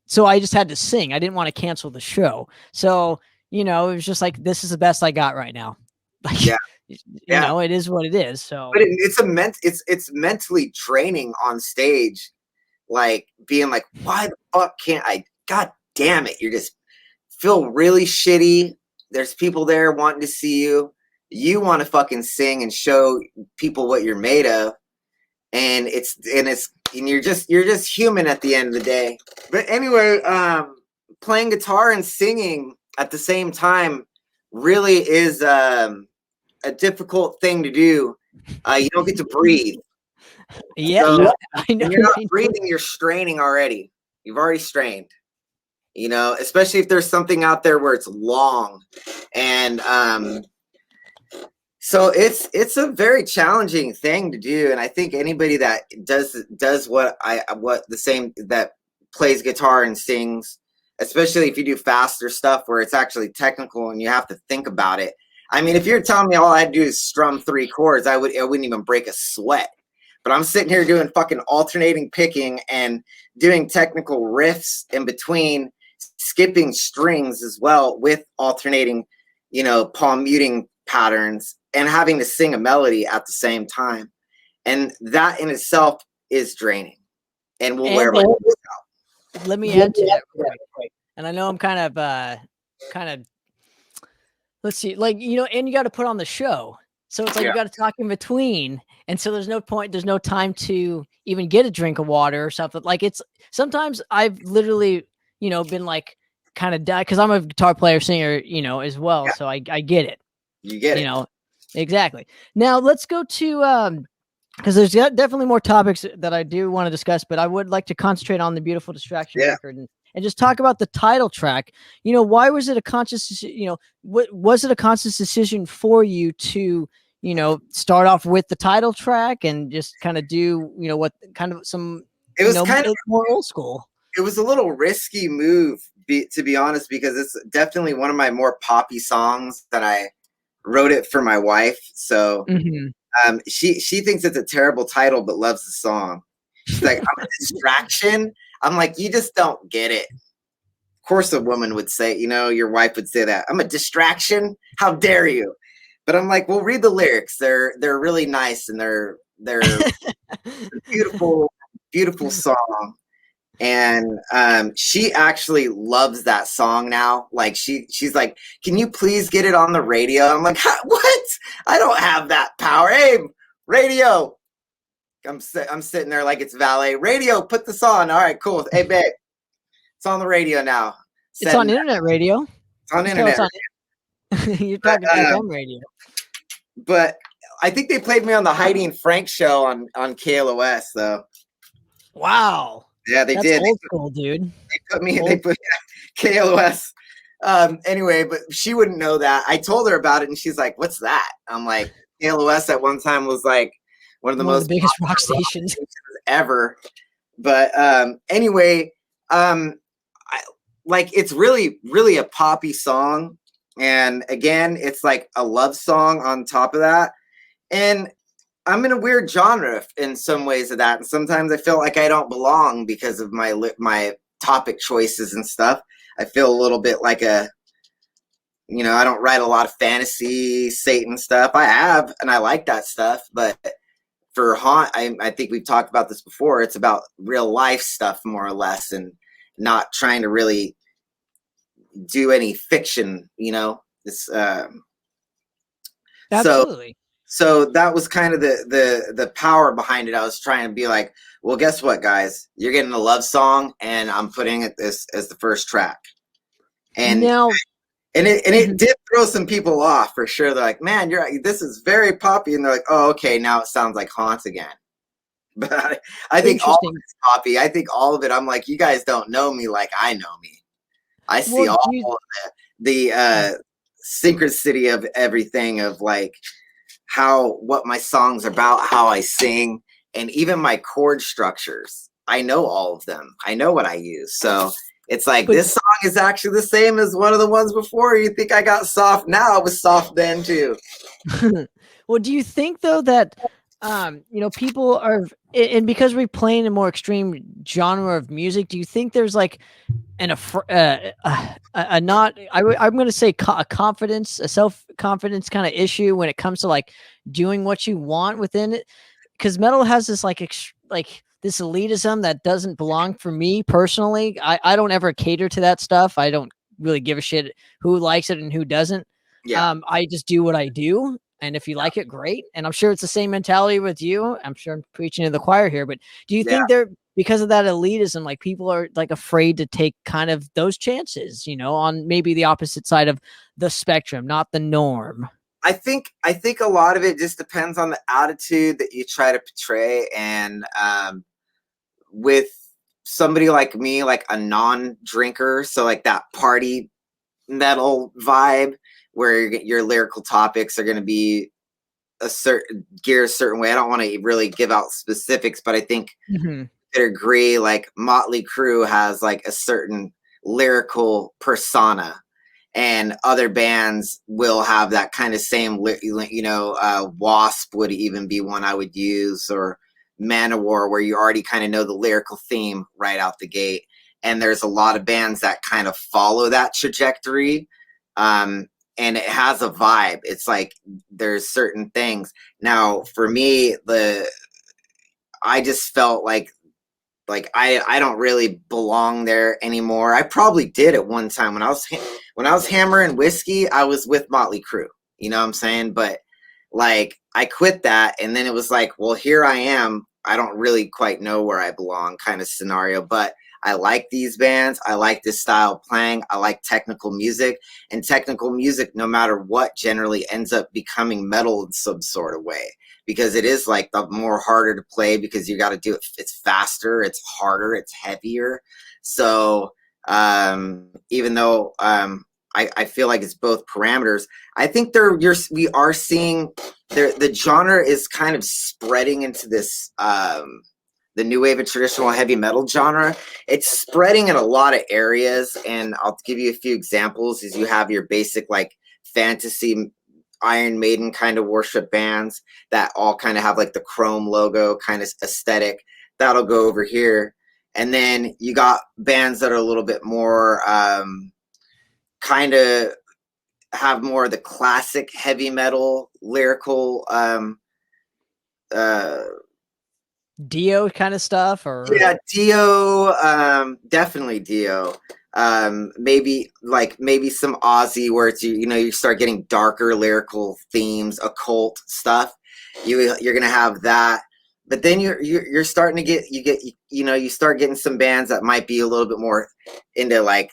So I just had to sing. I didn't want to cancel the show. So, you know, it was just like, this is the best I got right now. Like, yeah. You know, it is what it is. So, but it's mentally draining on stage, like being like, why the fuck can't I? God damn it! You just feel really shitty. There's people there wanting to see you. You want to fucking sing and show people what you're made of, and you're just human at the end of the day. But anyway, playing guitar and singing at the same time really is a difficult thing to do. You don't get to breathe. Yeah, so, I know. When you're not breathing, you're straining already. You've already strained. You know, especially if there's something out there where it's long, and so it's a very challenging thing to do. And I think anybody that does what the same that plays guitar and sings, especially if you do faster stuff where it's actually technical and you have to think about it. I mean, if you're telling me all I had to do is strum 3 chords, I wouldn't even break a sweat. But I'm sitting here doing fucking alternating picking and doing technical riffs in between, skipping strings as well with alternating, you know, palm muting patterns, and having to sing a melody at the same time. And that in itself is draining. And we'll wear my voice out. Let me add to that real quick. And I know I'm kind of let's see, like, you know, and you got to put on the show. So it's like you got to talk in between, and so there's no point. There's no time to even get a drink of water or something. Like it's sometimes I've literally, been like kind of die because I'm a guitar player, singer, as well. Yeah. So I get it. You get it. Exactly. Now let's go to because there's definitely more topics that I do want to discuss, but I would like to concentrate on the Beautiful Distraction record and just talk about the title track. Why was it a conscious, what was it a conscious decision for you to, start off with the title track and just kind of do, what kind of some, it was kind of more old school. It was a little risky move, to be honest, because it's definitely one of my more poppy songs that I wrote it for my wife. So she thinks it's a terrible title, but loves the song. She's like, I'm a distraction. I'm like, you just don't get it. Of course, a woman would say, your wife would say that. I'm a distraction. How dare you? But I'm like, well, read the lyrics. They're really nice, and they're beautiful, beautiful song. And she actually loves that song now. Like she's like, can you please get it on the radio? I'm like, what? I don't have that power. Hey, radio. I'm sitting there like it's valet. Radio, put this on. All right, cool. Hey, babe, it's on the radio now. It's on internet radio. It's on internet. You're talking FM radio. But I think they played me on the Heidi and Frank show on KLOS though. Wow. Yeah, they did. Old school, dude. They put KLOS. Anyway, but she wouldn't know that. I told her about it, and she's like, "What's that?" I'm like, KLOS at one time was like one of the biggest rock stations ever. But anyway, it's really, really a poppy song, and again, it's like a love song on top of that, and I'm in a weird genre in some ways of that. And sometimes I feel like I don't belong because of my topic choices and stuff. I feel a little bit like I don't write a lot of fantasy, Satan stuff. I have, and I like that stuff. But for Haunt, I think we've talked about this before. It's about real life stuff more or less, and not trying to really do any fiction, It's absolutely. So that was kind of the power behind it. I was trying to be like, well, guess what, guys? You're getting a love song, and I'm putting it as the first track. And now, it did throw some people off for sure. They're like, man, this is very poppy, and they're like, oh, okay, now it sounds like Haunt again. But I think all of it's poppy. I think all of it. I'm like, you guys don't know me like I know me. I see all of the synchronicity of everything of like what my songs are about, how I sing, and even my chord structures. I know all of them. I know what I use. So it's like, this song is actually the same as one of the ones before. You think I got soft now? It was soft then too. Well, do you think though that people are, and because we play in a more extreme genre of music, do you think there's like I'm going to say a confidence, a self-confidence kind of issue when it comes to like doing what you want within it? Because metal has this like this elitism that doesn't belong for me personally. I don't ever cater to that stuff. I don't really give a shit who likes it and who doesn't. Yeah. I just do what I do. And if you like it, great. And I'm sure it's the same mentality with you. I'm sure I'm preaching to the choir here, but do you think because of that elitism, like people are like afraid to take kind of those chances, on maybe the opposite side of the spectrum, not the norm? I think a lot of it just depends on the attitude that you try to portray. And with somebody like me, like a non-drinker, so like that party metal vibe, where your lyrical topics are going to be a certain way. I don't want to really give out specifics, but I think you could agree, like Motley Crue has like a certain lyrical persona, and other bands will have that kind of same, Wasp would even be one I would use, or Manowar, where you already kind of know the lyrical theme right out the gate. And there's a lot of bands that kind of follow that trajectory. And it has a vibe. It's like there's certain things. Now, for me, I just felt like I don't really belong there anymore. I probably did at one time when I was hammering whiskey. I was with Motley Crue. You know what I'm saying? But like I quit that, and then it was like, well, here I am. I don't really quite know where I belong, kind of scenario, but I like these bands. I like this style of playing. I like technical music, and technical music, no matter what, generally ends up becoming metal in some sort of way, because it is like the more harder to play, because you got to do it. It's faster, it's harder, it's heavier. So even though I feel like it's both parameters, I think we are seeing the genre is kind of spreading into this the new wave of traditional heavy metal genre. It's spreading in a lot of areas, and I'll give you a few examples. Is you have your basic like fantasy Iron Maiden kind of worship bands that all kind of have like the chrome logo kind of aesthetic. That'll go over here. And then you got bands that are a little bit more kind of have more of the classic heavy metal lyrical Dio kind of stuff, or yeah, Dio, definitely Dio. Maybe some Aussie where it's you start getting darker lyrical themes, occult stuff. You're gonna have that, but then you're starting to you start getting some bands that might be a little bit more into like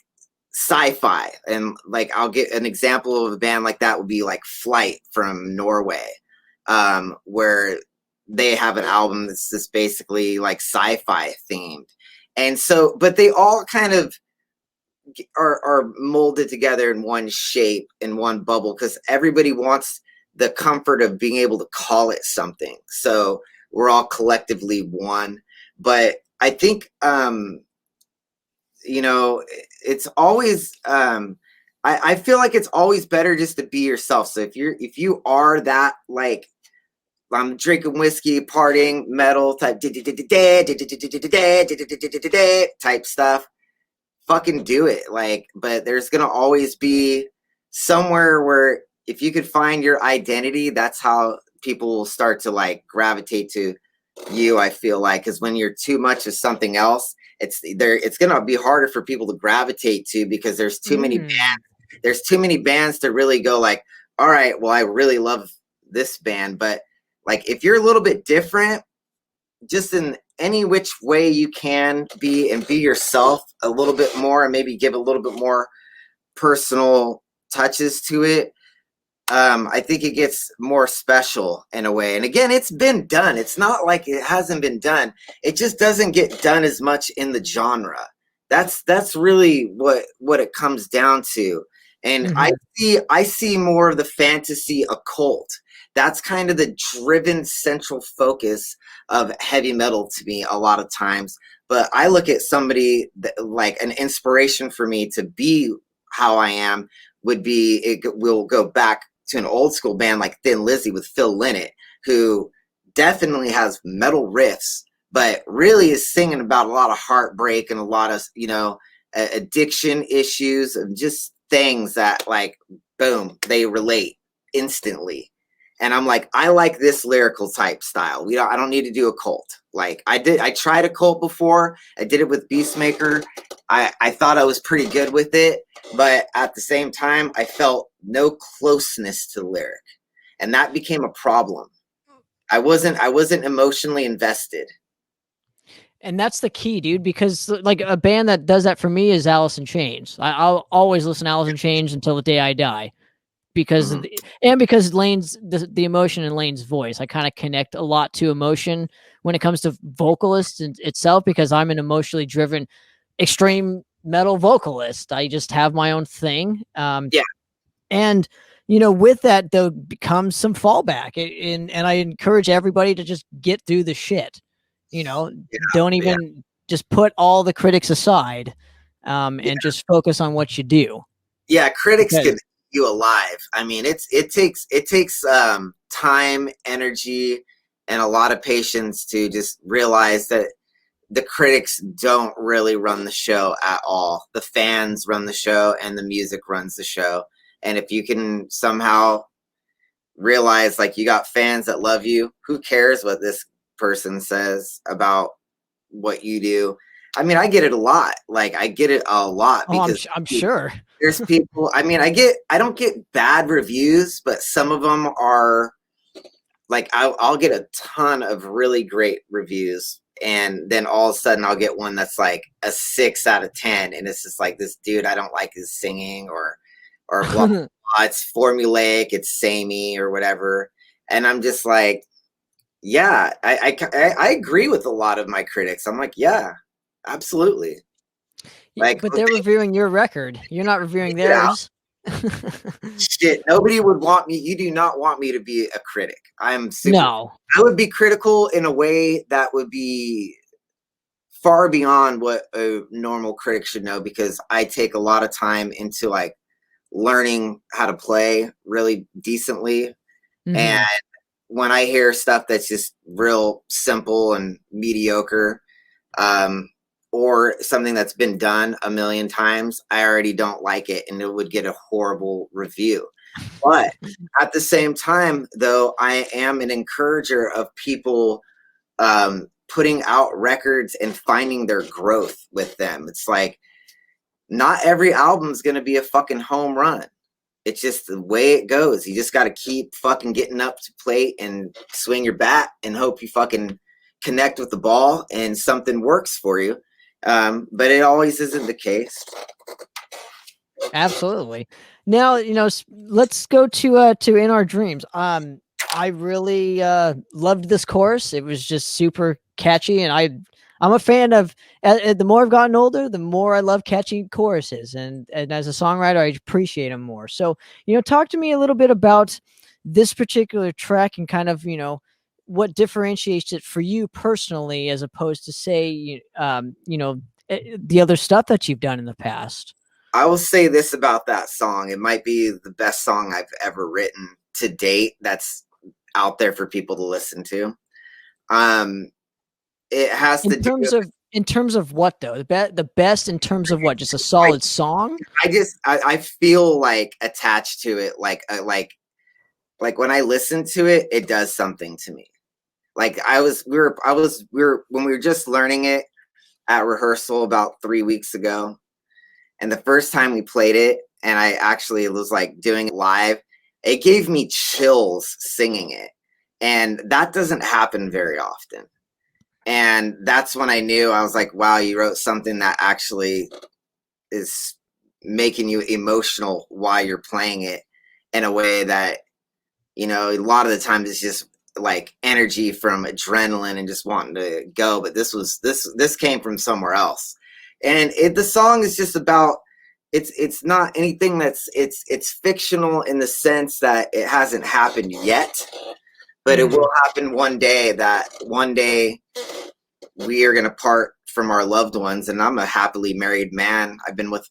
sci-fi, and like I'll get an example of a band like that would be like Flight from Norway, where they have an album that's just basically like sci-fi themed. And so, but they all kind of are molded together in one shape, in one bubble, because everybody wants the comfort of being able to call it something. So we're all collectively one. But I think, it's always, I feel like it's always better just to be yourself. So if you are that, like, I'm drinking whiskey, partying, metal type type stuff, fucking do it. Like, but there's gonna always be somewhere where if you could find your identity, that's how people will start to like gravitate to you. I feel like, because when you're too much of something else, it's gonna be harder for people to gravitate to, because there's too many bands. There's too many bands to really go like, all right, well, I really love this band, but like, if you're a little bit different, just in any which way you can be, and be yourself a little bit more, and maybe give a little bit more personal touches to it, I think it gets more special in a way. And again, it's been done. It's not like it hasn't been done. It just doesn't get done as much in the genre. That's really what it comes down to. And I see more of the fantasy occult. That's kind of the driven central focus of heavy metal to me a lot of times. But I look at somebody that, like, an inspiration for me to be how I am would be, we'll go back to an old school band like Thin Lizzy with Phil Lynott, who definitely has metal riffs, but really is singing about a lot of heartbreak and a lot of, addiction issues, and just things that, like, boom, they relate instantly. And I'm like, I like this lyrical type style. I don't need to do a cult. Like I tried a cult before. I did it with Beastmaker. I thought I was pretty good with it, but at the same time, I felt no closeness to the lyric, and that became a problem. I wasn't emotionally invested. And that's the key, dude, because like a band that does that for me is Alice in Chains. I'll always listen to Alice in Chains until the day I die. Because because Lane's the emotion in Lane's voice, I kind of connect a lot to emotion when it comes to vocalists itself, because I'm an emotionally driven, extreme metal vocalist. I just have my own thing. And with that, there becomes some fallback, and I encourage everybody to just get through the shit. Don't even just put all the critics aside, and just focus on what you do. Yeah, critics can you alive. I mean, it takes time, energy, and a lot of patience to just realize that the critics don't really run the show at all. The fans run the show, and the music runs the show. And if you can somehow realize, like, you got fans that love you, who cares what this person says about what you do? I mean, I get it a lot. Like, I get it a lot because I'm sure there's people. I mean, I don't get bad reviews, but some of them are like I'll get a ton of really great reviews, and then all of a sudden I'll get one that's like a 6 out of 10, and it's just like, this dude, I don't like his singing, or blah, blah, blah. It's formulaic, it's samey or whatever, and I'm just like, yeah, I agree with a lot of my critics. I'm like, yeah, absolutely. Like, but they're reviewing your record. You're not reviewing theirs. Shit, nobody would want me. You do not want me to be a critic. I'm super. No. I would be critical in a way that would be far beyond what a normal critic should know, because I take a lot of time into like learning how to play really decently. Mm-hmm. And when I hear stuff that's just real simple and mediocre, or something that's been done a million times, I already don't like it, and it would get a horrible review. But at the same time, though, I am an encourager of people putting out records and finding their growth with them. It's like, not every album's going to be a fucking home run. It's just the way it goes. You just got to keep fucking getting up to plate and swing your bat and hope you fucking connect with the ball and something works for you. But it always isn't the case. Absolutely. Now, let's go to In Our Dreams. I really loved this chorus. It was just super catchy, and I'm a fan of. The more I've gotten older, the more I love catchy choruses, and as a songwriter, I appreciate them more. So, talk to me a little bit about this particular track and kind of, what differentiates it for you personally, as opposed to, say, the other stuff that you've done in the past. I will say this about that song. It might be the best song I've ever written to date that's out there for people to listen to. It has to do in terms of what, though? The best in terms of what? Just a solid song? I feel like attached to it. Like when I listen to it, it does something to me. Like we were when we were just learning it at rehearsal about 3 weeks ago. And the first time we played it, and I actually was like doing it live, it gave me chills singing it. And that doesn't happen very often. And that's when I knew, I was like, wow, you wrote something that actually is making you emotional while you're playing it, in a way that, a lot of the times it's just like energy from adrenaline and just wanting to go. But this came from somewhere else. And the song is just about, it's not anything it's fictional in the sense that it hasn't happened yet, but it will happen one day. That one day we are going to part from our loved ones. And I'm a happily married man. I've been with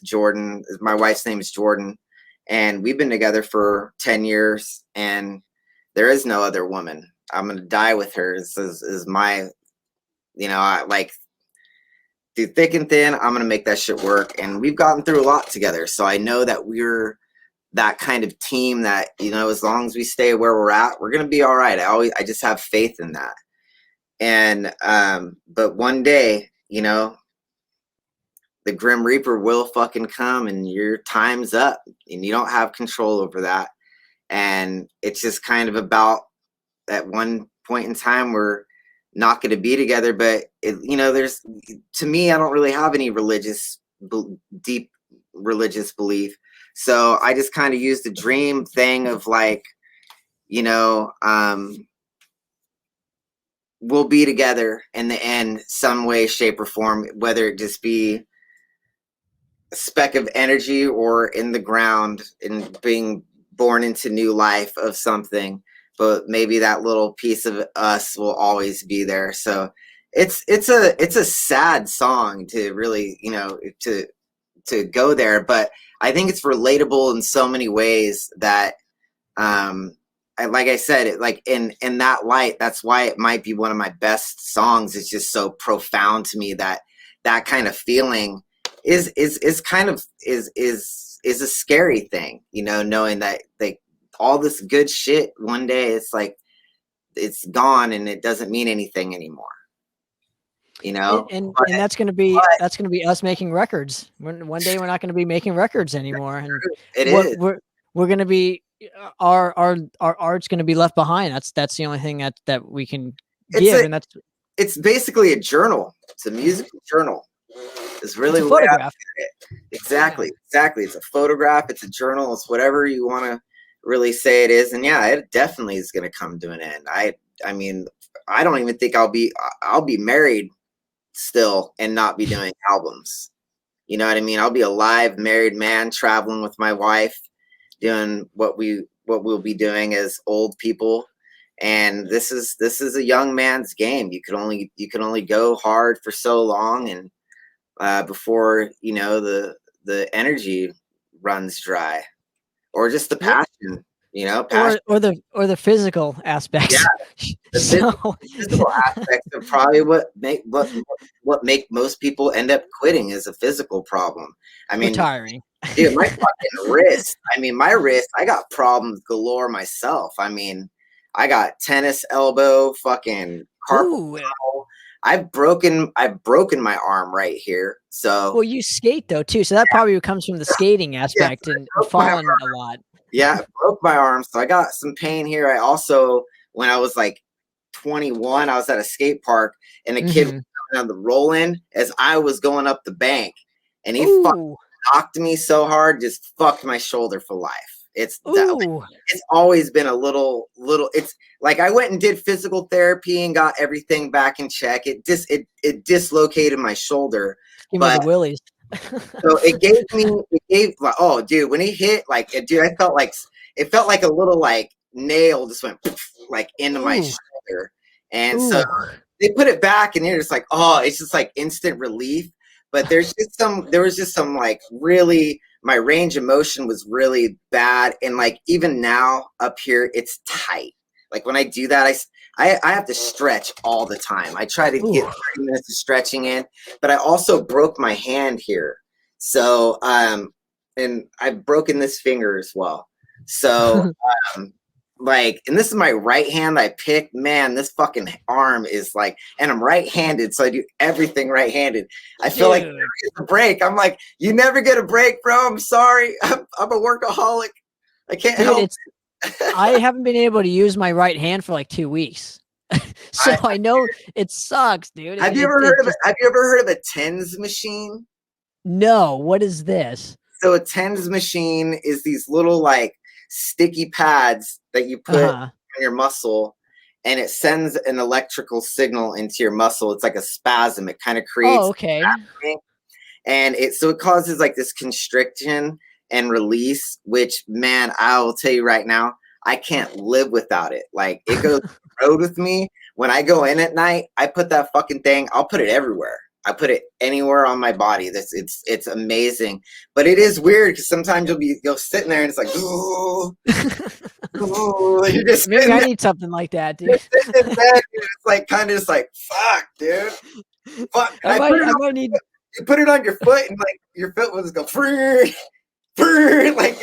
Jordan. My wife's name is Jordan, and we've been together for 10 years, and there is no other woman. I'm going to die with her. This is my, I like, through thick and thin, I'm going to make that shit work. And we've gotten through a lot together. So I know that we're that kind of team that, as long as we stay where we're at, we're going to be all right. I just have faith in that. And, but one day, the Grim Reaper will fucking come, and your time's up, and you don't have control over that. And it's just kind of about, at one point in time, we're not going to be together. But there's, to me, I don't really have any deep religious belief. So I just kind of use the dream thing of like, we'll be together in the end, some way, shape, or form, whether it just be a speck of energy or in the ground and being born into new life of something. But maybe that little piece of us will always be there. So it's a sad song to really, to go there. But I think it's relatable in so many ways that, like I said, it, like in that light, that's why it might be one of my best songs. It's just so profound to me that kind of feeling is a scary thing, knowing that all this good shit one day, it's like it's gone and it doesn't mean anything anymore. And that's going to be us making records. One day we're not going to be making records anymore, and it is. We're going to be our art's going to be left behind. That's the only thing that we can It's give, it's basically a journal. It's a musical journal. It's really it's a photograph. Exactly. It's a photograph. It's a journal. It's whatever you want to really say it is. And yeah, it definitely is going to come to an end. I mean, I don't even think I'll be married still and not be doing albums. You know what I mean? I'll be a live married man traveling with my wife, doing what we'll be doing as old people. And this is a young man's game. You can only go hard for so long, and before the energy runs dry, or just the passion, passion. or the physical aspects. Yeah, the physical aspects are probably what make most people end up quitting is a physical problem. I mean, retiring. Dude, my fucking wrist. I mean, my wrist. I got problems galore myself. I mean, I got tennis elbow, fucking carpal tunnel. I've broken my arm right here. So well, you skate though too, so that probably comes from the skating aspect and falling a lot. Yeah, I broke my arm, so I got some pain here. I also, when I was like 21, I was at a skate park, and a kid was coming on the roll-in as I was going up the bank, and he fucking knocked me so hard, just fucked my shoulder for life. It's always been a little. It's like I went and did physical therapy and got everything back in check. It dislocated my shoulder. Give me the willies. So it gave like, oh dude, when he hit, like, dude, it felt like a little like nail just went like into my shoulder. And so they put it back, and you're just like, oh, it's just like instant relief. But there was just some like really, my range of motion was really bad. And like even now up here, it's tight. Like when I do that, I have to stretch all the time. I try to get 30 minutes of stretching in, but I also broke my hand here. So, and I've broken this finger as well. So, and this is my right hand I picked. Man, this fucking arm is like, and I'm right-handed, so I do everything right-handed. I feel like I never get a break. I'm like, you never get a break, bro. I'm sorry. I'm a workaholic. I can't help it. I haven't been able to use my right hand for like 2 weeks. So I know it sucks, dude. Have you ever heard of a TENS machine? No, what is this? So a TENS machine is these little like sticky pads that you put on your muscle, and it sends an electrical signal into your muscle. It's like a spasm. It kind of creates and it causes like this constriction and release, which, man, I will tell you right now, I can't live without it. Like, it goes road with me. When I go in at night, I put that fucking thing, I'll put it everywhere. I put it anywhere on my body. It's amazing. But it is weird because sometimes you'll sitting there and it's like, ooh, you're just maybe I need something like that, dude. It's like kind of just like, fuck, dude. Fuck. You put it on your foot, and like your foot will just go like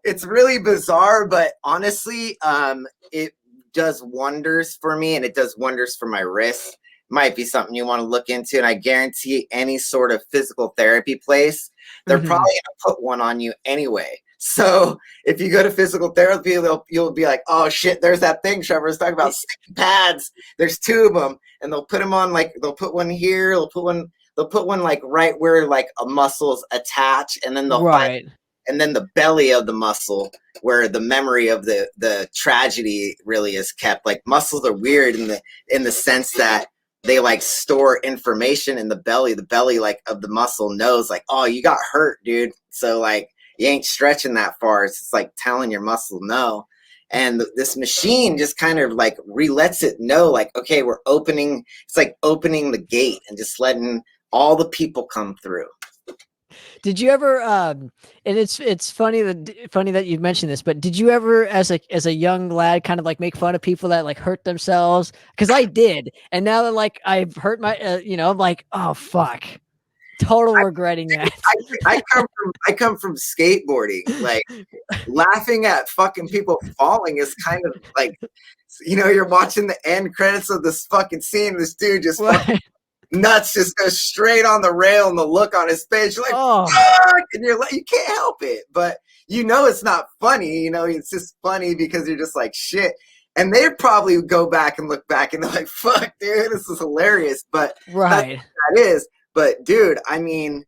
it's really bizarre, but honestly, it does wonders for me, and it does wonders for my wrist. Might be something you want to look into, and I guarantee any sort of physical therapy place, they're probably gonna put one on you anyway. So if you go to physical therapy, you'll be like, oh shit, there's that thing Trevor was talking about, sticky pads. There's 2 of them, and they'll put them on, like they'll put one here, they'll put one like right where like a muscle's attached, and then they'll find, and then the belly of the muscle where the memory of the tragedy really is kept. Like muscles are weird in the sense that they like store information in the belly. The belly like of the muscle knows like, oh, you got hurt, dude. So like you ain't stretching that far. It's just like telling your muscle no. And this machine just kind of like lets it know like, okay, we're opening. It's like opening the gate and just letting all the people come through. Did you ever and it's funny that you mentioned this, but did you ever as a young lad kind of like make fun of people that like hurt themselves? Because I did, and now that like I've hurt my I'm like, oh fuck, total regretting that. I come from skateboarding. Like laughing at fucking people falling is kind of like, you're watching the end credits of this fucking scene, this dude just fucking nuts just goes straight on the rail, and the look on his face, you're like, fuck! And you're like, you can't help it. But you know it's not funny, you know, it's just funny because you're just like, shit. And they'd probably go back and look back and they're like, fuck, dude, this is hilarious. But Right. that is. But dude, I mean,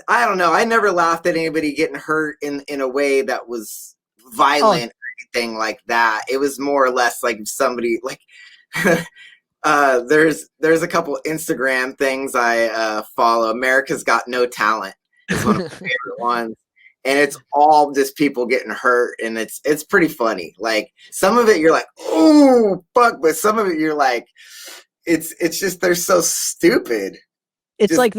I don't know. I never laughed at anybody getting hurt in a way that was violent or anything like that. It was more or less like somebody like there's a couple Instagram things I follow. America's Got No Talent is one of my favorite ones. And it's all just people getting hurt, and it's pretty funny. Like some of it you're like, oh fuck, but some of it you're like, it's just they're so stupid. It's like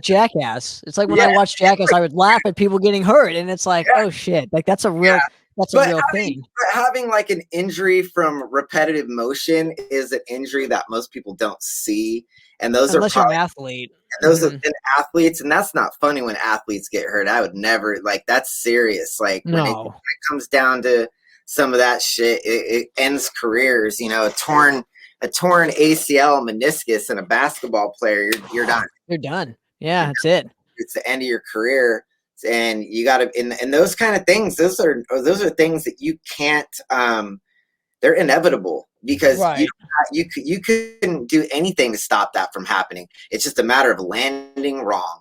Jackass. It's like when I watched Jackass, I would laugh at people getting hurt, and it's like, oh shit, like that's a real thing. But having like an injury from repetitive motion is an injury that most people don't see, and unless you're an athlete. And those have been athletes, and that's not funny when athletes get hurt. I would never like that's serious. Like when it comes down to some of that shit, it ends careers. You know, a torn ACL, meniscus, and a basketball player, you're done. You're done. Yeah, that's it. It's the end of your career, and you got to. And those kind of things, those are things that you can't. They're inevitable because you couldn't do anything to stop that from happening. It's just a matter of landing wrong.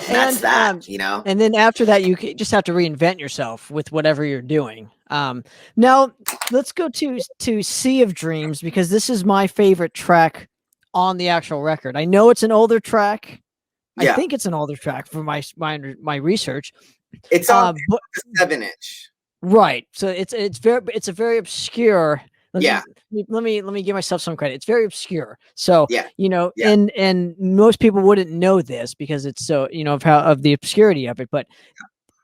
And that's that, you know. And then after that, you just have to reinvent yourself with whatever you're doing. Now let's go to Sea of Dreams, because this is my favorite track on the actual record. I know it's an older track. I think it's an older track for my research. It's on the 7-inch. Right. So it's a very obscure. Let me give myself some credit. It's very obscure. So you know, and most people wouldn't know this because it's so, you know, of the obscurity of it. But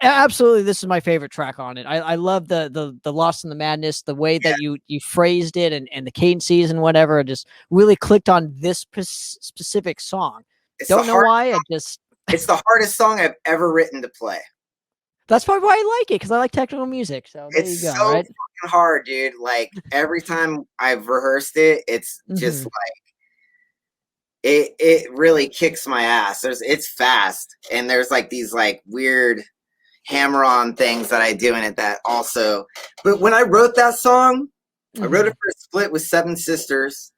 absolutely, this is my favorite track on it. I love the Lost in the Madness, the way that you phrased it, and the cadences and whatever. Just really clicked on this specific song. Don't know why. It's the hardest song I've ever written to play. That's probably why I like it, because I like technical music. So there you go, so fucking hard, dude. Like every time I've rehearsed it, it's just like it really kicks my ass. It's fast, and there's like these like weird hammer-on things that I do in it that also. But when I wrote that song, I wrote it for a split with Seven Sisters,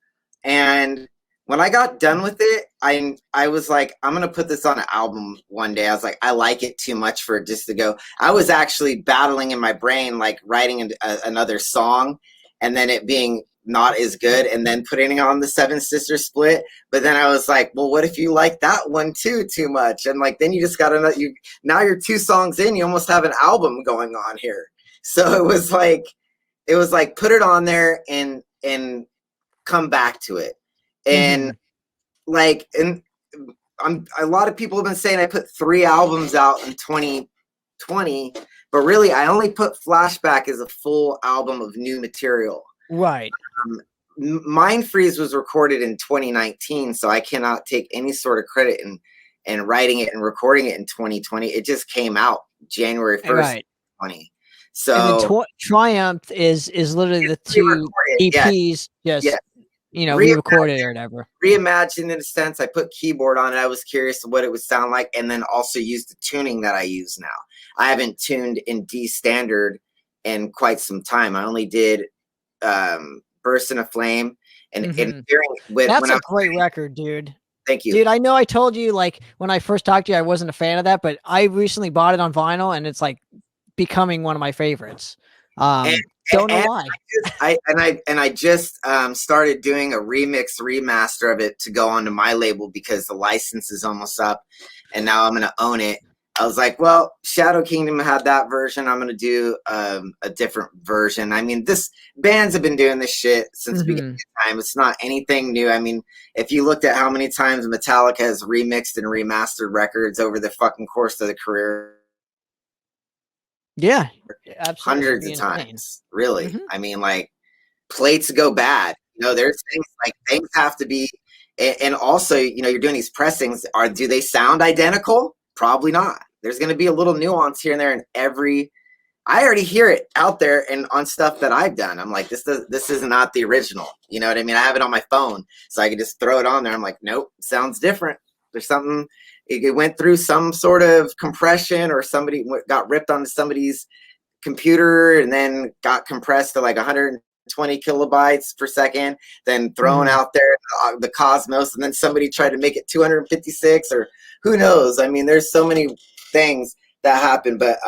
and when I got done with it, I was like, I'm going to put this on an album one day. I was like, I like it too much for it just to go. I was actually battling in my brain, like writing another song and then it being not as good and then putting it on the Seven Sisters split. But then I was like, well, what if you like that one too much? And like, then you just got to, now you're 2 songs in, you almost have an album going on here. So it was like, put it on there and come back to it. And a lot of people have been saying I put 3 albums out in 2020, but really I only put Flashback as a full album of new material. Right. Mind Freeze was recorded in 2019, so I cannot take any sort of credit in writing it and recording it in 2020. It just came out January 1st, 2020. So and then Triumph is literally the 2 EPs. You know, re-recorded or whatever. Reimagined in a sense. I put keyboard on it. I was curious what it would sound like, and then also used the tuning that I use now. I haven't tuned in D standard in quite some time. I only did Burst in a Flame and hearing with. That's a great record, dude. Thank you, dude. I know I told you like when I first talked to you, I wasn't a fan of that, but I recently bought it on vinyl, and it's like becoming one of my favorites. Don't know why. I just started doing a remaster of it to go onto my label because the license is almost up, and now I'm gonna own it. I was like, well, Shadow Kingdom had that version. I'm gonna do a different version. I mean, bands have been doing this shit since the beginning of time. It's not anything new. I mean, if you looked at how many times Metallica has remixed and remastered records over the fucking course of the career. Yeah, absolutely. Hundreds of times, really. I mean, like, plates go bad. You know, there's things have to be, and also, you know, you're doing these pressings. Do they sound identical? Probably not. There's going to be a little nuance here and there in every. I already hear it out there and on stuff that I've done. I'm like, this is not the original. You know what I mean? I have it on my phone, so I can just throw it on there. I'm like, nope, sounds different. There's something. It went through some sort of compression, or somebody got ripped onto somebody's computer and then got compressed to like 120 kilobytes per second, then thrown out there the cosmos, and then somebody tried to make it 256, or who knows. I mean, there's so many things that happen, but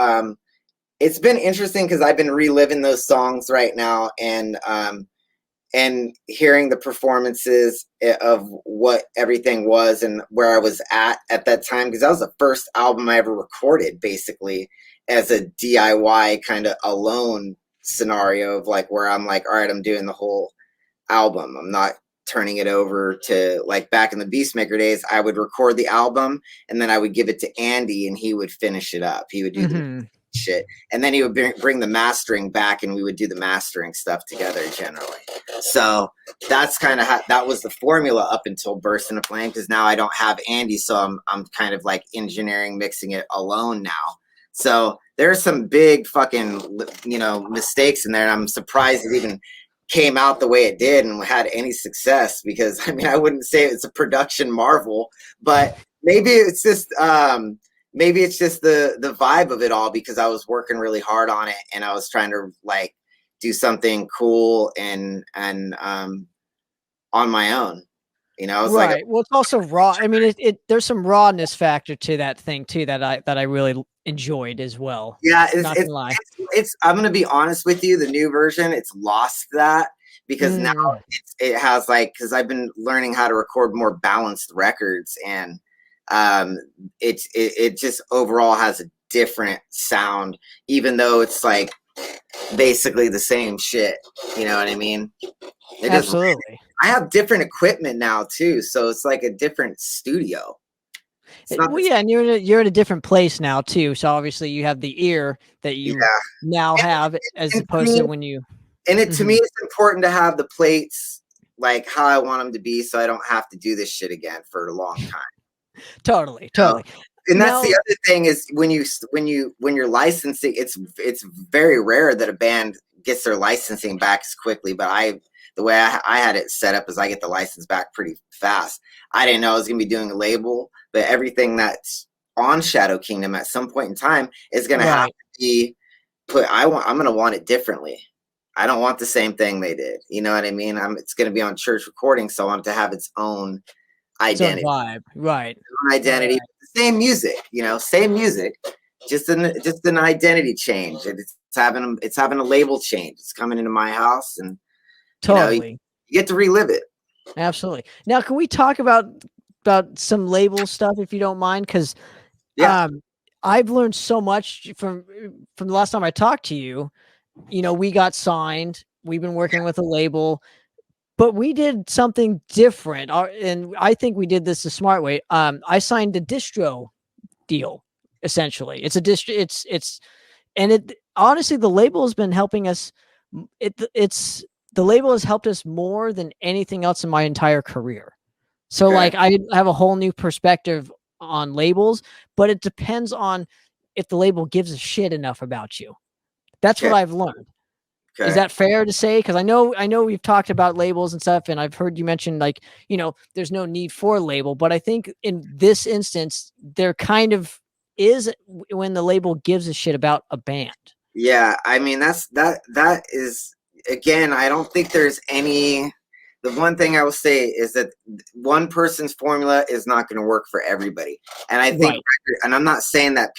it's been interesting because I've been reliving those songs right now, and hearing the performances of what everything was and where I was at that time, because that was the first album I ever recorded, basically, as a DIY kind of alone scenario of like where I'm like, all right, I'm doing the whole album. I'm not turning it over to, like, back in the Beastmaker days, I would record the album and then I would give it to Andy and he would finish it up. He would do the shit, and then he would bring the mastering back and we would do the mastering stuff together generally. So that's kind of how that was the formula up until Burst into Flame, because now I don't have Andy, so I'm kind of like engineering, mixing it alone now. So there's some big fucking, you know, mistakes in there, and I'm surprised it even came out the way it did and had any success, because I mean, I wouldn't say it's a production marvel, but maybe it's just the vibe of it all, because I was working really hard on it and I was trying to like do something cool and on my own, you know. It's right. Well, it's also raw. I mean, there's some rawness factor to that thing too that I really enjoyed as well. Yeah, it's I'm gonna be honest with you, the new version, it's lost that, because now it has, like, because I've been learning how to record more balanced records, and it just overall has a different sound, even though it's like basically the same shit. You know what I mean? Absolutely. I have different equipment now too, so it's like a different studio. Well, yeah, and you're in a different place now too. So obviously you have the ear that you now have, as opposed to when you. And to me, it's important to have the plates like how I want them to be, so I don't have to do this shit again for a long time. Totally. And that's the other thing, is when you're licensing, it's very rare that a band gets their licensing back as quickly. But the way I had it set up is I get the license back pretty fast. I didn't know I was gonna be doing a label, but everything that's on Shadow Kingdom at some point in time is gonna have to be put. I'm gonna want it differently. I don't want the same thing they did. You know what I mean? It's gonna be on Church Recordings, so I want it to have its own identity, vibe, right? Identity, same music, you know, same music, just an identity change. It's having a label change. It's coming into my house, and totally, you get to relive it. Absolutely. Now, can we talk about some label stuff, if you don't mind? Because I've learned so much from the last time I talked to you. You know, we got signed. We've been working with a label, but we did something different. And I think we did this the smart way. I signed a distro deal. Essentially, it's a distro. Honestly, the label has been helping us. The label has helped us more than anything else in my entire career. So like, I have a whole new perspective on labels, but it depends on if the label gives a shit enough about you. That's what I've learned. Is that fair to say? Because I know we've talked about labels and stuff, and I've heard you mention, like, you know, there's no need for a label, but I think in this instance, there kind of is, when the label gives a shit about a band. Yeah, I mean, that is, again, I don't think there's any. The one thing I will say is that one person's formula is not going to work for everybody. And I think, and I'm not saying that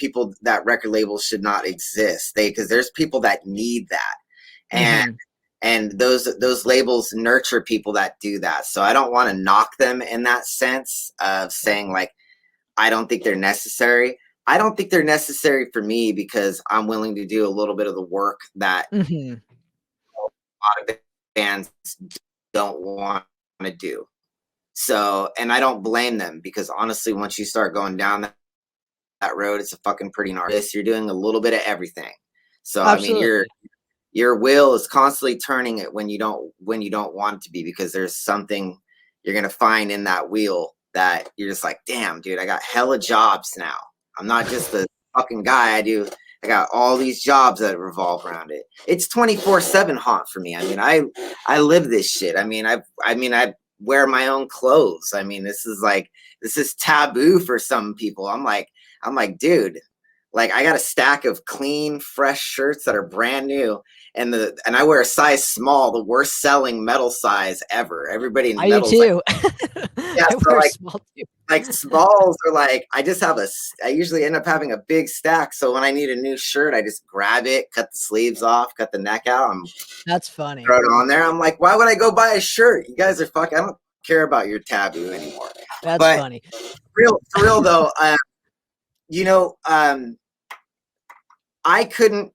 record labels should not exist, because there's people that need that. And those labels nurture people that do that. So I don't want to knock them in that sense of saying, like, I don't think they're necessary. I don't think they're necessary for me, because I'm willing to do a little bit of the work that a lot of bands don't want to do. So, and I don't blame them, because honestly, once you start going down that road, it's a fucking pretty narcissist. You're doing a little bit of everything. So absolutely. I mean, your wheel is constantly turning it when you don't want it to be, because there's something you're gonna find in that wheel that you're just like, damn, dude, I got hella jobs now. I'm not just the fucking guy. I got all these jobs that revolve around it. It's 24/7 haunt for me. I mean, I live this shit. I mean, I've wear my own clothes. I mean, this is taboo for some people. I'm like, dude, like I got a stack of clean, fresh shirts that are brand new, and I wear a size small, the worst selling metal size ever. Everybody in metal too. Yeah, I so wear like, small too. like smalls are like, I usually end up having a big stack. So when I need a new shirt, I just grab it, cut the sleeves off, cut the neck out. That's funny. Throw it on there. I'm like, why would I go buy a shirt? You guys are fucking, I don't care about your taboo anymore. That's funny. For real though, you know, I could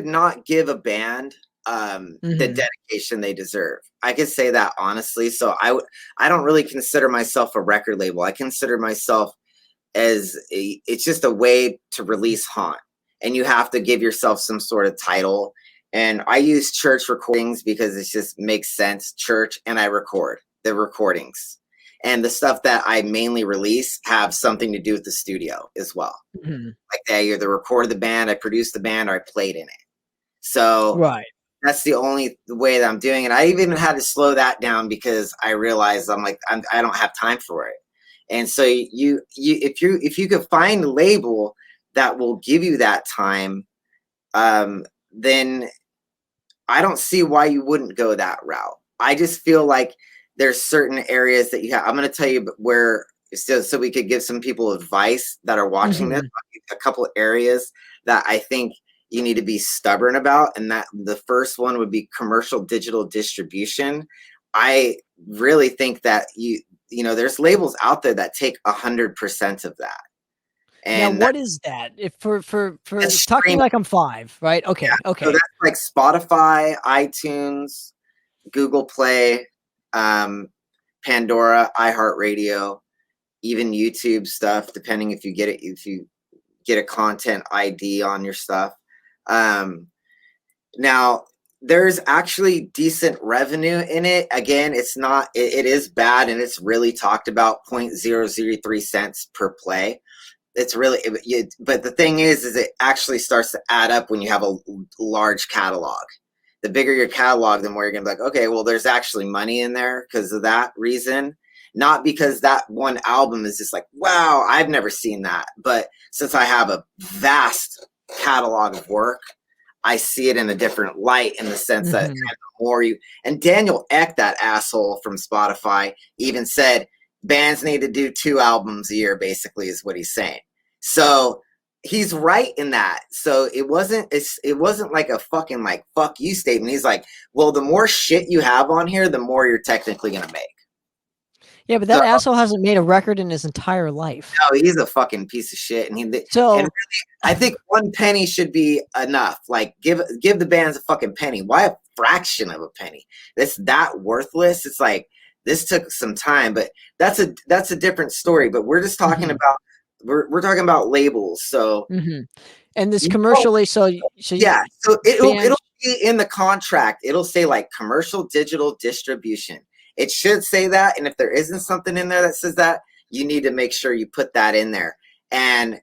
not give a band the dedication they deserve. I could say that honestly. So I don't really consider myself a record label. I consider myself as it's just a way to release Haunt, and you have to give yourself some sort of title. And I use church recordings because it just makes sense. Church, and I record the recordings, and the stuff that I mainly release have something to do with the studio as well. Like I either recorded the band, I produced the band, or I played in it. So that's the only way that I'm doing it. I even had to slow that down because I realized I don't have time for it. And so if you could find a label that will give you that time, then I don't see why you wouldn't go that route. I just feel like there's certain areas that you have. I'm going to tell you where, so we could give some people advice that are watching this. A couple of areas that I think you need to be stubborn about, and that the first one would be commercial digital distribution. I really think that you know there's labels out there that take 100% of that. And now, what is that? If for talking like I'm 5, right? Okay, okay. So that's like Spotify, iTunes, Google Play, Pandora, iHeartRadio, even YouTube stuff, depending if you get a content ID on your stuff. Now there's actually decent revenue in it. Again, it is bad, and it's really talked about 0.003 cents per play. It's really, but the thing is it actually starts to add up when you have a large catalog. The bigger your catalog, the more you're gonna be like, okay, well, there's actually money in there because of that reason. Not because that one album is just like, wow, I've never seen that. But since I have a vast catalog of work, I see it in a different light, in the sense that the more and Daniel Ek, that asshole from Spotify, even said bands need to do 2 albums a year, basically, is what he's saying. So he's right in that. So it wasn't like a fucking like fuck you statement. He's like, well, the more shit you have on here, the more you're technically gonna make. Yeah, but that asshole hasn't made a record in his entire life. No, he's a fucking piece of shit. And really, I think 1 penny should be enough. Like give the bands a fucking penny. Why a fraction of a penny? It's that worthless. It's like, this took some time, but that's a different story. But we're just talking about we're talking about labels. So and this commercially, so yeah, so it'll be in the contract. It'll say like commercial digital distribution. It should say that, and if there isn't something in there that says that, you need to make sure you put that in there. And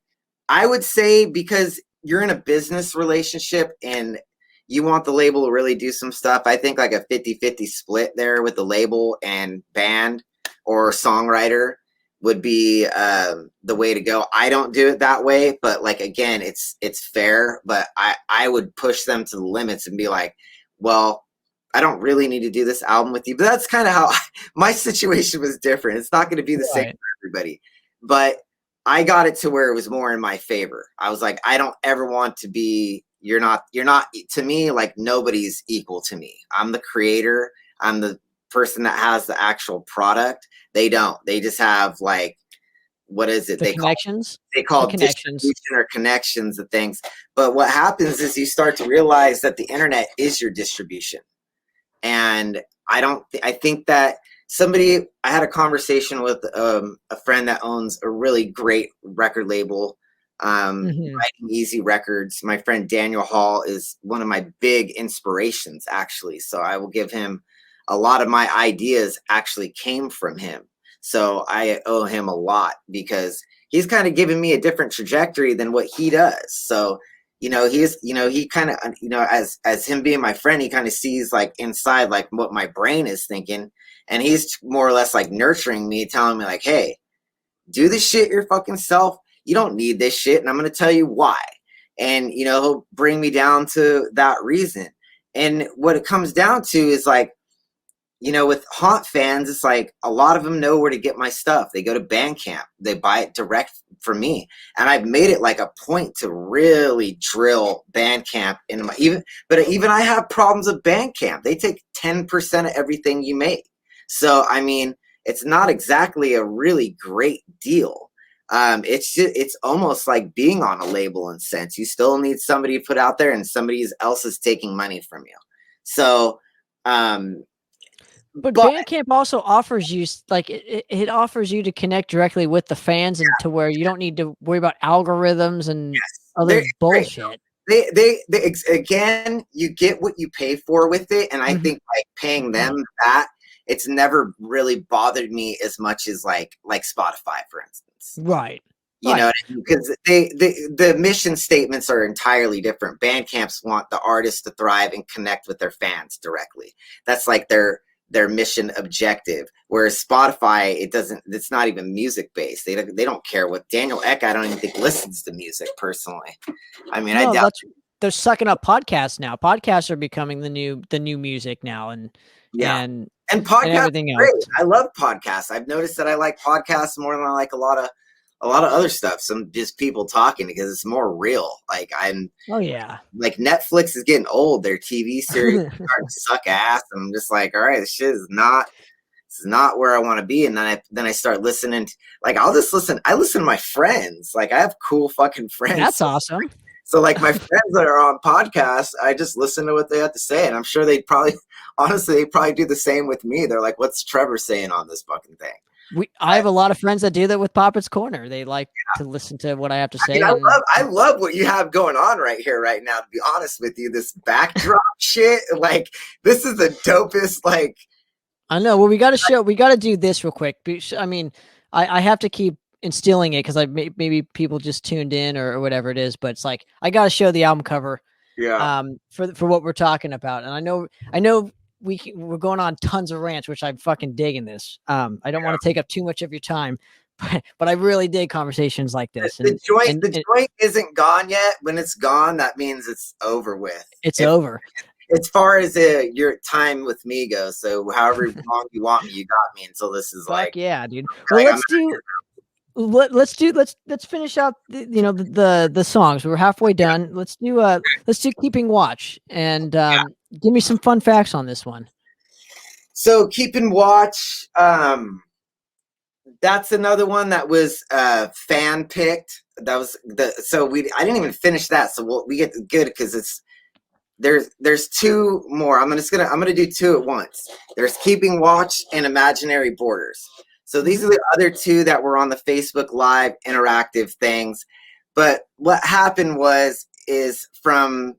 I would say, because you're in a business relationship and you want the label to really do some stuff, I think like a 50-50 split there with the label and band or songwriter would be the way to go. I don't do it that way, but like, again, it's fair, but I would push them to the limits and be like, well, I don't really need to do this album with you. But that's kind of how my situation was different. It's not going to be the same for everybody, but I got it to where it was more in my favor. I was like, I don't ever want to be, you're not to me, like nobody's equal to me. I'm the creator. I'm the person that has the actual product. They just have like, what is it? They call distribution or connections of things. But what happens is you start to realize that the internet is your distribution. And I think that I had a conversation with a friend that owns a really great record label, Writing Easy Records. My friend Daniel Hall is one of my big inspirations, actually. So I will give him a lot of my ideas actually came from him. So I owe him a lot because he's kind of given me a different trajectory than what he does. So he kind of, as him being my friend, he kind of sees like inside, like what my brain is thinking. And he's more or less like nurturing me, telling me like, hey, do this shit your fucking self. You don't need this shit. And I'm going to tell you why. And, you know, he'll bring me down to that reason. And what it comes down to is like, you know, with Haunt fans, it's like a lot of them know where to get my stuff. They go to Bandcamp, they buy it direct from me. And I've made it like a point to really drill Bandcamp into my, even I have problems with Bandcamp. They take 10% of everything you make. So, I mean, it's not exactly a really great deal. It's almost like being on a label in a sense. You still need somebody to put out there and somebody else is taking money from you. So, but Bandcamp also offers you like it offers you to connect directly with the fans and to where you don't need to worry about algorithms and other bullshit. They again, you get what you pay for with it, and I think like paying them that, it's never really bothered me as much as like Spotify, for instance. Right. You know, because the mission statements are entirely different. Bandcamps want the artists to thrive and connect with their fans directly. That's like their mission objective. Whereas Spotify, it's not even music based. They don't care what Daniel Ek, I don't even think listens to music personally. I mean, I doubt they're sucking up podcasts now. Podcasts are becoming the new music now, and podcasts and everything else. Great. I love podcasts. I've noticed that I like podcasts more than I like a lot of other stuff. Some just people talking, because it's more real. Like like Netflix is getting old. Their TV series are starting to suck ass. I'm just like, all right, this is not where I want to be. And then I start listening to, like, I listen to my friends. Like, I have cool fucking friends. That's awesome. So like my friends that are on podcasts, I just listen to what they have to say. And I'm sure they'd probably do the same with me. They're like, what's Trevor saying on this fucking thing? I have a lot of friends that do that with Poppitt's Corner. They like to listen to what I have to say. I love what you have going on right here, right now, to be honest with you. This backdrop shit, like, this is the dopest, like. I know. Well, we got to do this real quick. I mean, I have to keep instilling it because maybe people just tuned in or whatever it is, but it's like, I got to show the album cover for what we're talking about. And I know we're going on tons of rants, which I'm fucking digging this. I don't want to take up too much of your time, but I really dig conversations like this. The joint isn't gone yet. When it's gone, that means it's over with. It's over. As far as your time with me goes, so however long you want me, you got me until this is like. Yeah, dude. Well, let's finish out the songs. We're halfway done. Let's do Keeping Watch, and give me some fun facts on this one. So Keeping Watch, that's another one that was fan picked. That was I didn't even finish that, so we get good because there's two more. I'm gonna do two at once. There's Keeping Watch and Imaginary Borders. So these are the other two that were on the Facebook Live interactive things. But what happened is from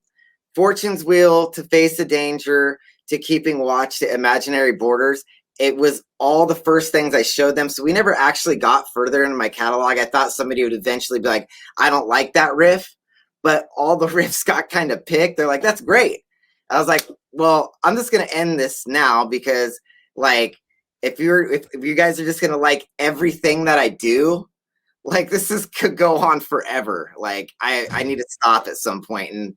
Fortune's Wheel to Face of Danger to Keeping Watch to Imaginary Borders, it was all the first things I showed them. So we never actually got further into my catalog. I thought somebody would eventually be like, I don't like that riff. But all the riffs got kind of picked. They're like, that's great. I was like, well, I'm just going to end this now because, like, if you guys are just going to like everything that I do, like, could go on forever. Like, I need to stop at some point and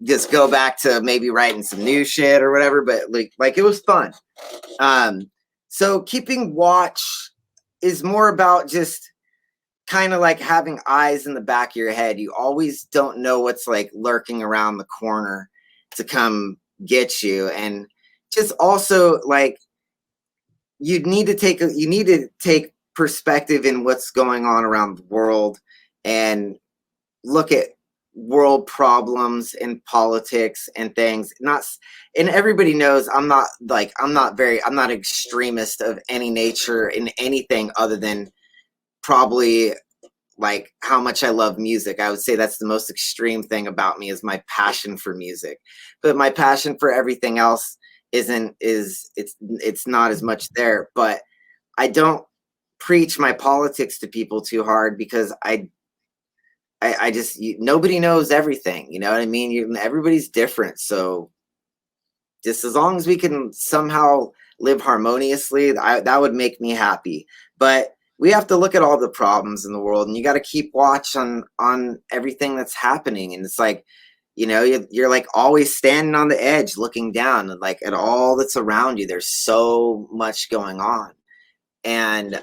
just go back to maybe writing some new shit or whatever. But like it was fun. So Keeping Watch is more about just kind of like having eyes in the back of your head. You always don't know what's like lurking around the corner to come get you. And just also like, you need to take perspective in what's going on around the world and look at world problems and politics and things. And everybody knows I'm not extremist of any nature in anything other than probably like how much I love music. I would say that's the most extreme thing about me is my passion for music. But my passion for everything else it's not as much there. But I don't preach my politics to people too hard because I just nobody knows everything. You know what I mean? Everybody's different. So just as long as we can somehow live harmoniously, that would make me happy. But we have to look at all the problems in the world, and you got to keep watch on everything that's happening. And it's like, you're like always standing on the edge, looking down and like at all that's around you. There's so much going on. And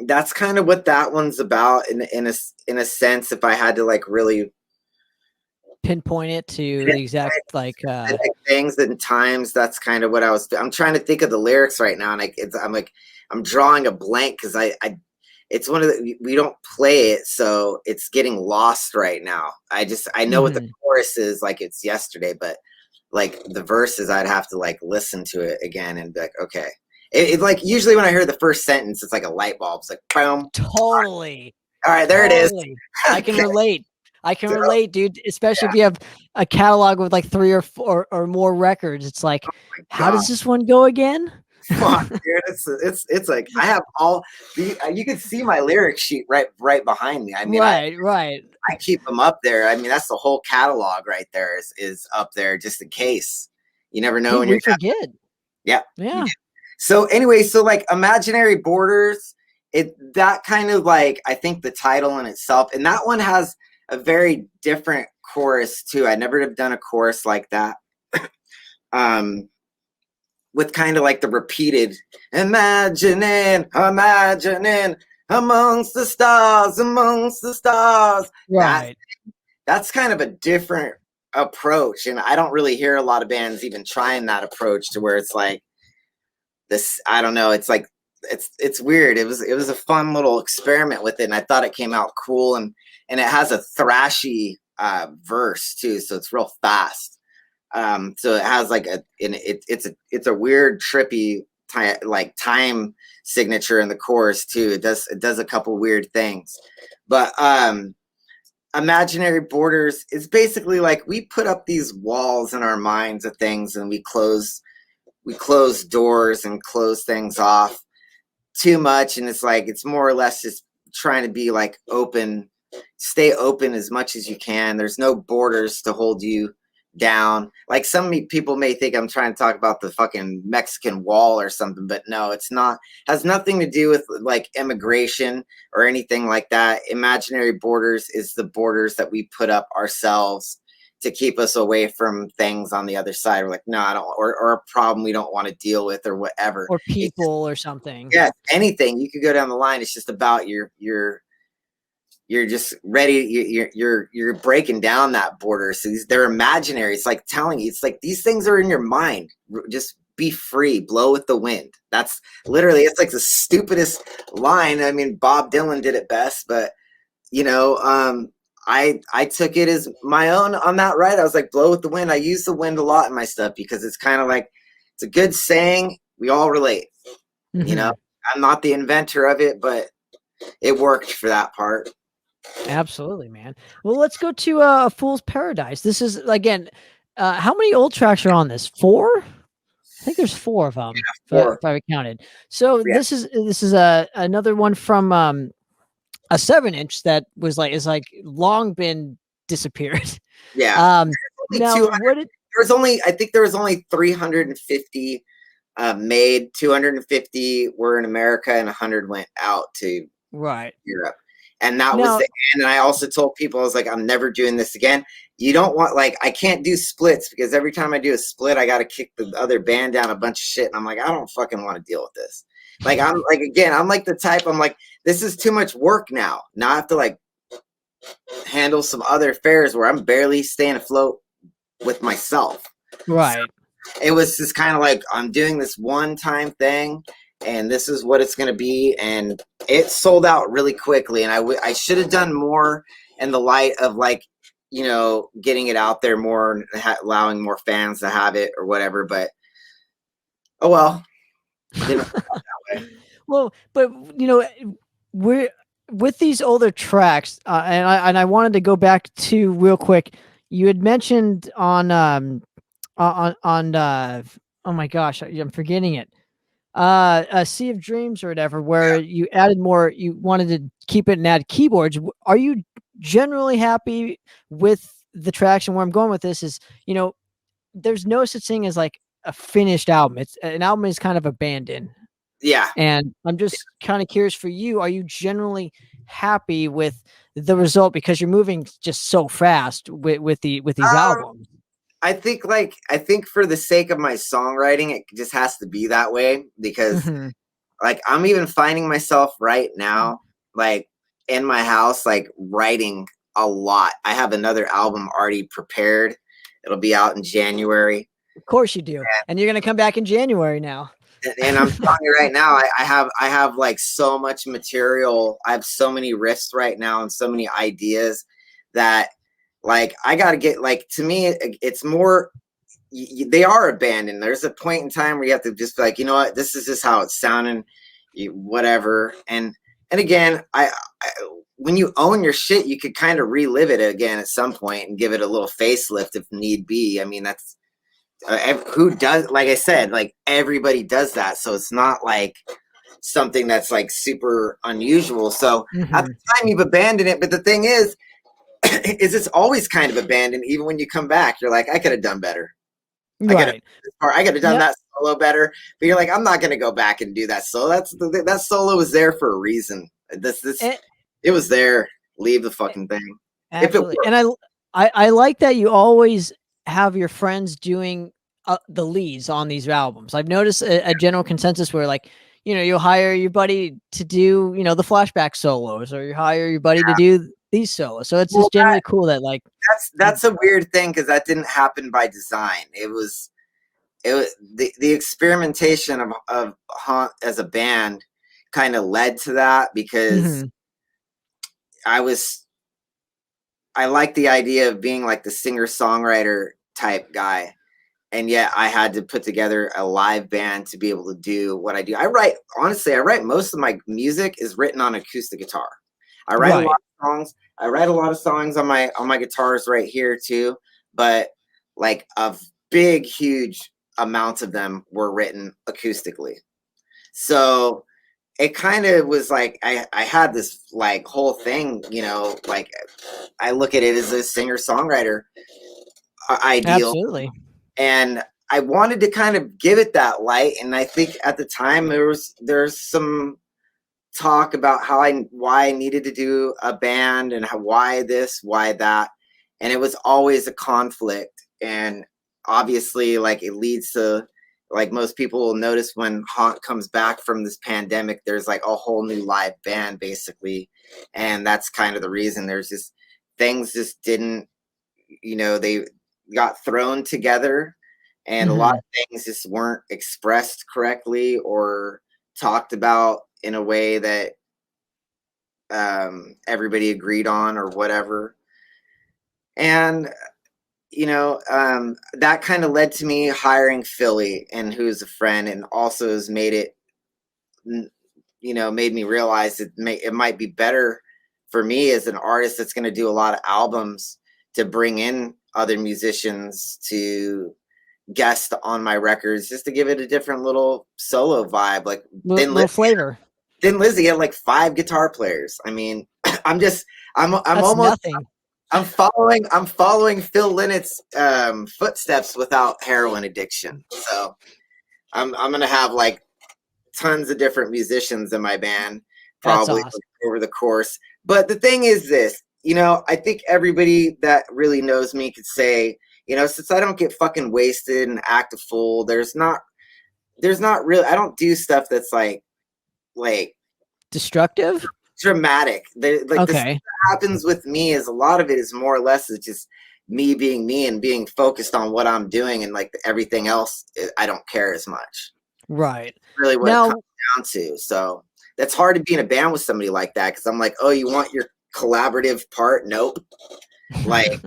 that's kind of what that one's about in a sense, if I had to like really pinpoint it to the exact like things and times. That's kind of what I'm trying to think of the lyrics right now, and I'm drawing a blank because it's one of the, we don't play it, so it's getting lost right now. I know what the chorus is, like it's yesterday, but like the verses, I'd have to like listen to it again and be like, okay. It's like usually when I hear the first sentence, it's like a light bulb. It's like, boom. Totally. All right, there it is. I can relate. I can relate, dude. Especially if you have a catalog with like 3 or 4 or more records. It's like, how does this one go again? Fuck, dude, it's like I have all you can see my lyric sheet right behind me. I mean, right. I keep them up there. I mean, that's the whole catalog right there is up there just in case. You never know when you forget. Yeah. So anyway, so like Imaginary Borders, that kind of like, I think the title in itself, and that one has a very different chorus too. I never have done a chorus like that. With kind of like the repeated imagining amongst the stars. Right. That's kind of a different approach. And I don't really hear a lot of bands even trying that approach to where it's like this, I don't know. It's like, it's weird. It was a fun little experiment with it. And I thought it came out cool. And it has a thrashy verse too. So it's real fast. So it has like it's a weird trippy time signature in the chorus too. It does a couple weird things, but Imaginary Borders is basically like we put up these walls in our minds of things, and we close doors and close things off too much, and it's like it's more or less just trying to be like open, stay open as much as you can. There's no borders to hold you down. Like some people may think I'm trying to talk about the fucking Mexican wall or something, but no, it's not. Has nothing to do with like immigration or anything like that. Imaginary Borders is the borders that we put up ourselves to keep us away from things on the other side. We're like, no, I don't, or a problem we don't want to deal with or whatever. Or people or something. Yeah, anything. You could go down the line. It's just about you're just ready. You're breaking down that border. So they're imaginary. It's like telling you, it's like these things are in your mind. Just be free, blow with the wind. That's literally, it's like the stupidest line. I mean, Bob Dylan did it best, but I took it as my own on that, right? I was like, blow with the wind. I use the wind a lot in my stuff because it's kind of like, it's a good saying. We all relate, I'm not the inventor of it, but it worked for that part. Absolutely, man. Well, let's go to Fool's Paradise. This is, again, how many old tracks are on this? 4? I think there's 4 of them, if I counted. So this is another one from a 7-inch that was like, is like long been disappeared. Yeah. Now I think there was only 350 made. 250 were in America, and 100 went out to Europe. And that was the end. And I also told people, I was like, I'm never doing this again. You don't want, like, I can't do splits because every time I do a split, I got to kick the other band down a bunch of shit. And I'm like, I don't fucking want to deal with this. Like, I'm like, again, I'm like the type, I'm like, this is too much work now. Now I have to like handle some other affairs where I'm barely staying afloat with myself. Right. So it was just kind of like, I'm doing this one-time thing, and this is what it's going to be. And it sold out really quickly. And I should have done more in the light of like, getting it out there more, allowing more fans to have it or whatever. But, oh, well. Didn't that way. Well, but, we're with these older tracks, and I wanted to go back to real quick. You had mentioned on oh my gosh, I'm forgetting it. A Sea of Dreams or whatever, where you added more, you wanted to keep it and add keyboards. Are you generally happy with the tracks? And where I'm going with this is, there's no such thing as like a finished album. It's an album is kind of abandoned. Yeah. And I'm just kind of curious for you, are you generally happy with the result because you're moving just so fast with these albums? I think for the sake of my songwriting, it just has to be that way because like I'm even finding myself right now, like in my house, like writing a lot. I have another album already prepared. It'll be out in January. Of course you do. And you're going to come back in January now. And I'm telling you right now, I have like so much material. I have so many riffs right now and so many ideas that like I got to get, like, to me, it's more, they are abandoned. There's a point in time where you have to just be like, you know what, this is just how it's sounding, whatever. And again, I when you own your shit, you could kind of relive it again at some point and give it a little facelift if need be. I mean, that's who does, like I said, like everybody does that. So it's not like something that's like super unusual. So at the time you've abandoned it. But the thing is it's always kind of abandoned. Even when you come back, you're like, I could have done better. Right. I could have done that solo better. But you're like, I'm not going to go back and do that. So that solo was there for a reason. It was there. Leave the fucking thing. Absolutely. And I like that you always have your friends doing the leads on these albums. I've noticed a general consensus where, like, you know, you'll hire your buddy to do, you know, the flashback solos, or you hire your buddy to do these solos. So it's just generally cool that, like, that's a weird thing because that didn't happen by design. It was the experimentation of Haunt as a band kind of led to that because I like the idea of being like the singer-songwriter type guy. And yet I had to put together a live band to be able to do what I do. Honestly, I write most of my music is written on acoustic guitar. I write a lot of songs. I write a lot of songs on my guitars right here too. But like huge amounts of them were written acoustically. So it kind of was like I had this like whole thing, you know, like I look at it as a singer-songwriter ideal. Absolutely. And I wanted to kind of give it that light. And I think at the time there's some talk about why I needed to do a band and why this, why that. And it was always a conflict. And obviously, like, it leads to, like, most people will notice when Haunt comes back from this pandemic, there's like a whole new live band basically. And that's kind of the reason. There's just things just didn't, you know, they got thrown together and a lot of things just weren't expressed correctly or talked about in a way that everybody agreed on or whatever. And you know, that kind of led to me hiring Philly, and who's a friend, and also has made it, you know, made me realize it might be better for me as an artist that's going to do a lot of albums to bring in other musicians to guest on my records, just to give it a different little solo vibe, like little flavor. Thin Lizzy had like 5 guitar players. I mean, I'm almost nothing. I'm following Phil Lynnett's footsteps without heroin addiction. So I'm gonna have like tons of different musicians in my band probably awesome. Over the course. But the thing is this, you know, I think everybody that really knows me could say, you know, since I don't get fucking wasted and act a fool, there's not really, I don't do stuff that's like destructive, dramatic. Okay. The stuff that happens with me is a lot of it is more or less is just me being me and being focused on what I'm doing, and like everything else, I don't care as much. Right. Really what it comes down to. So that's hard to be in a band with somebody like that, because I'm like, oh, you want your collaborative part? Nope. Like,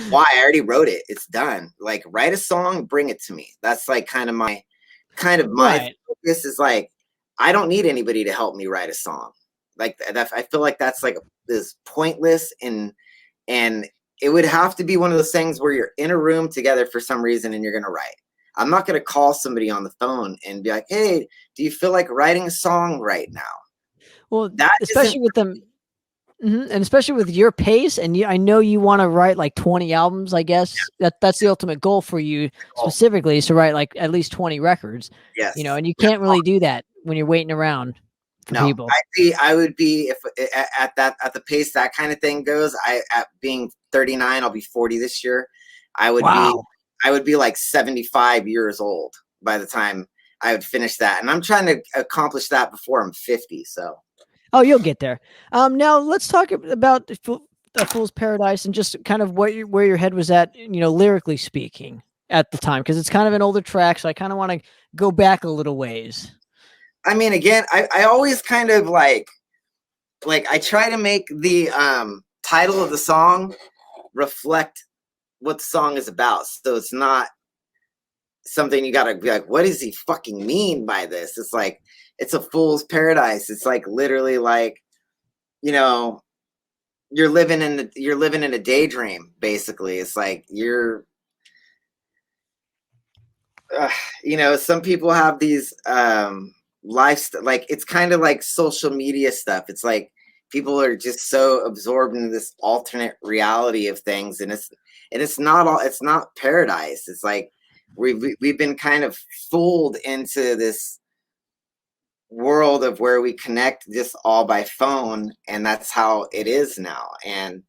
why? I already wrote it. It's done. Like, write a song, bring it to me. That's like kind of my focus is like, I don't need anybody to help me write a song. Like that, I feel like that's like is pointless, and it would have to be one of those things where you're in a room together for some reason and you're gonna write. I'm not gonna call somebody on the phone and be like, hey, do you feel like writing a song right now? Well, that especially with them. And especially with your pace, and I know you want to write like 20 albums. I guess that's the ultimate goal for you specifically, is to write like at least 20 records. Yes. You know, and you can't really do that when you're waiting around for No, people. I would be, if at the pace that kind of thing goes. At being 39, I'll be 40 this year. I would be like 75 years old by the time I would finish that, and I'm trying to accomplish that before I'm 50. So. Oh, you'll get there. Now let's talk about the Fool's Paradise and just kind of where your head was at, lyrically speaking at the time, because it's kind of an older track, so I kind of want to go back a little ways. I mean, again, I always kind of like I try to make the title of the song reflect what the song is about, so it's not something you gotta be like, what does he fucking mean by this? It's like, it's a fool's paradise. It's like literally like, you're living in a daydream, basically. It's like some people have these lifestyle, like, it's kind of like social media stuff. It's like people are just so absorbed in this alternate reality of things, and it's not paradise. It's like we've been kind of fooled into this world of where we connect just all by phone, and that's how it is now. And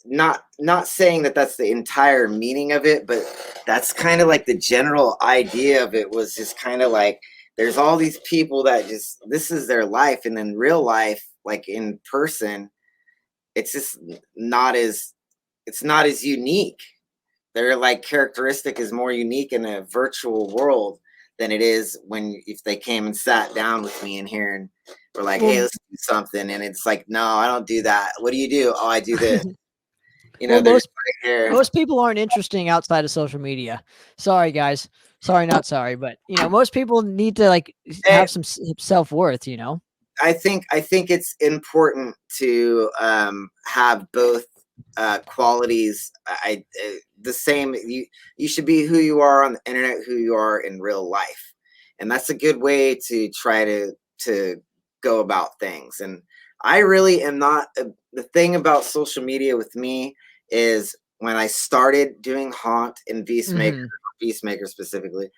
not saying that that's the entire meaning of it, but that's kind of like the general idea of it, was just kind of like, there's all these people that just, this is their life, and in real life, like in person, it's just not as unique. Their like characteristic is more unique in a virtual world than it is if they came and sat down with me in here and were like, hey, let's do something. And it's like, no, I don't do that. What do you do? Oh, I do this. Most people aren't interesting outside of social media. Sorry, guys. Sorry, not sorry, but most people need to like have some self-worth. I think it's important to have both qualities. The same. You should be who you are on the internet, who you are in real life, and that's a good way to try to go about things. And I really am not. The thing about social media with me is, when I started doing Haunt and Beastmaker specifically,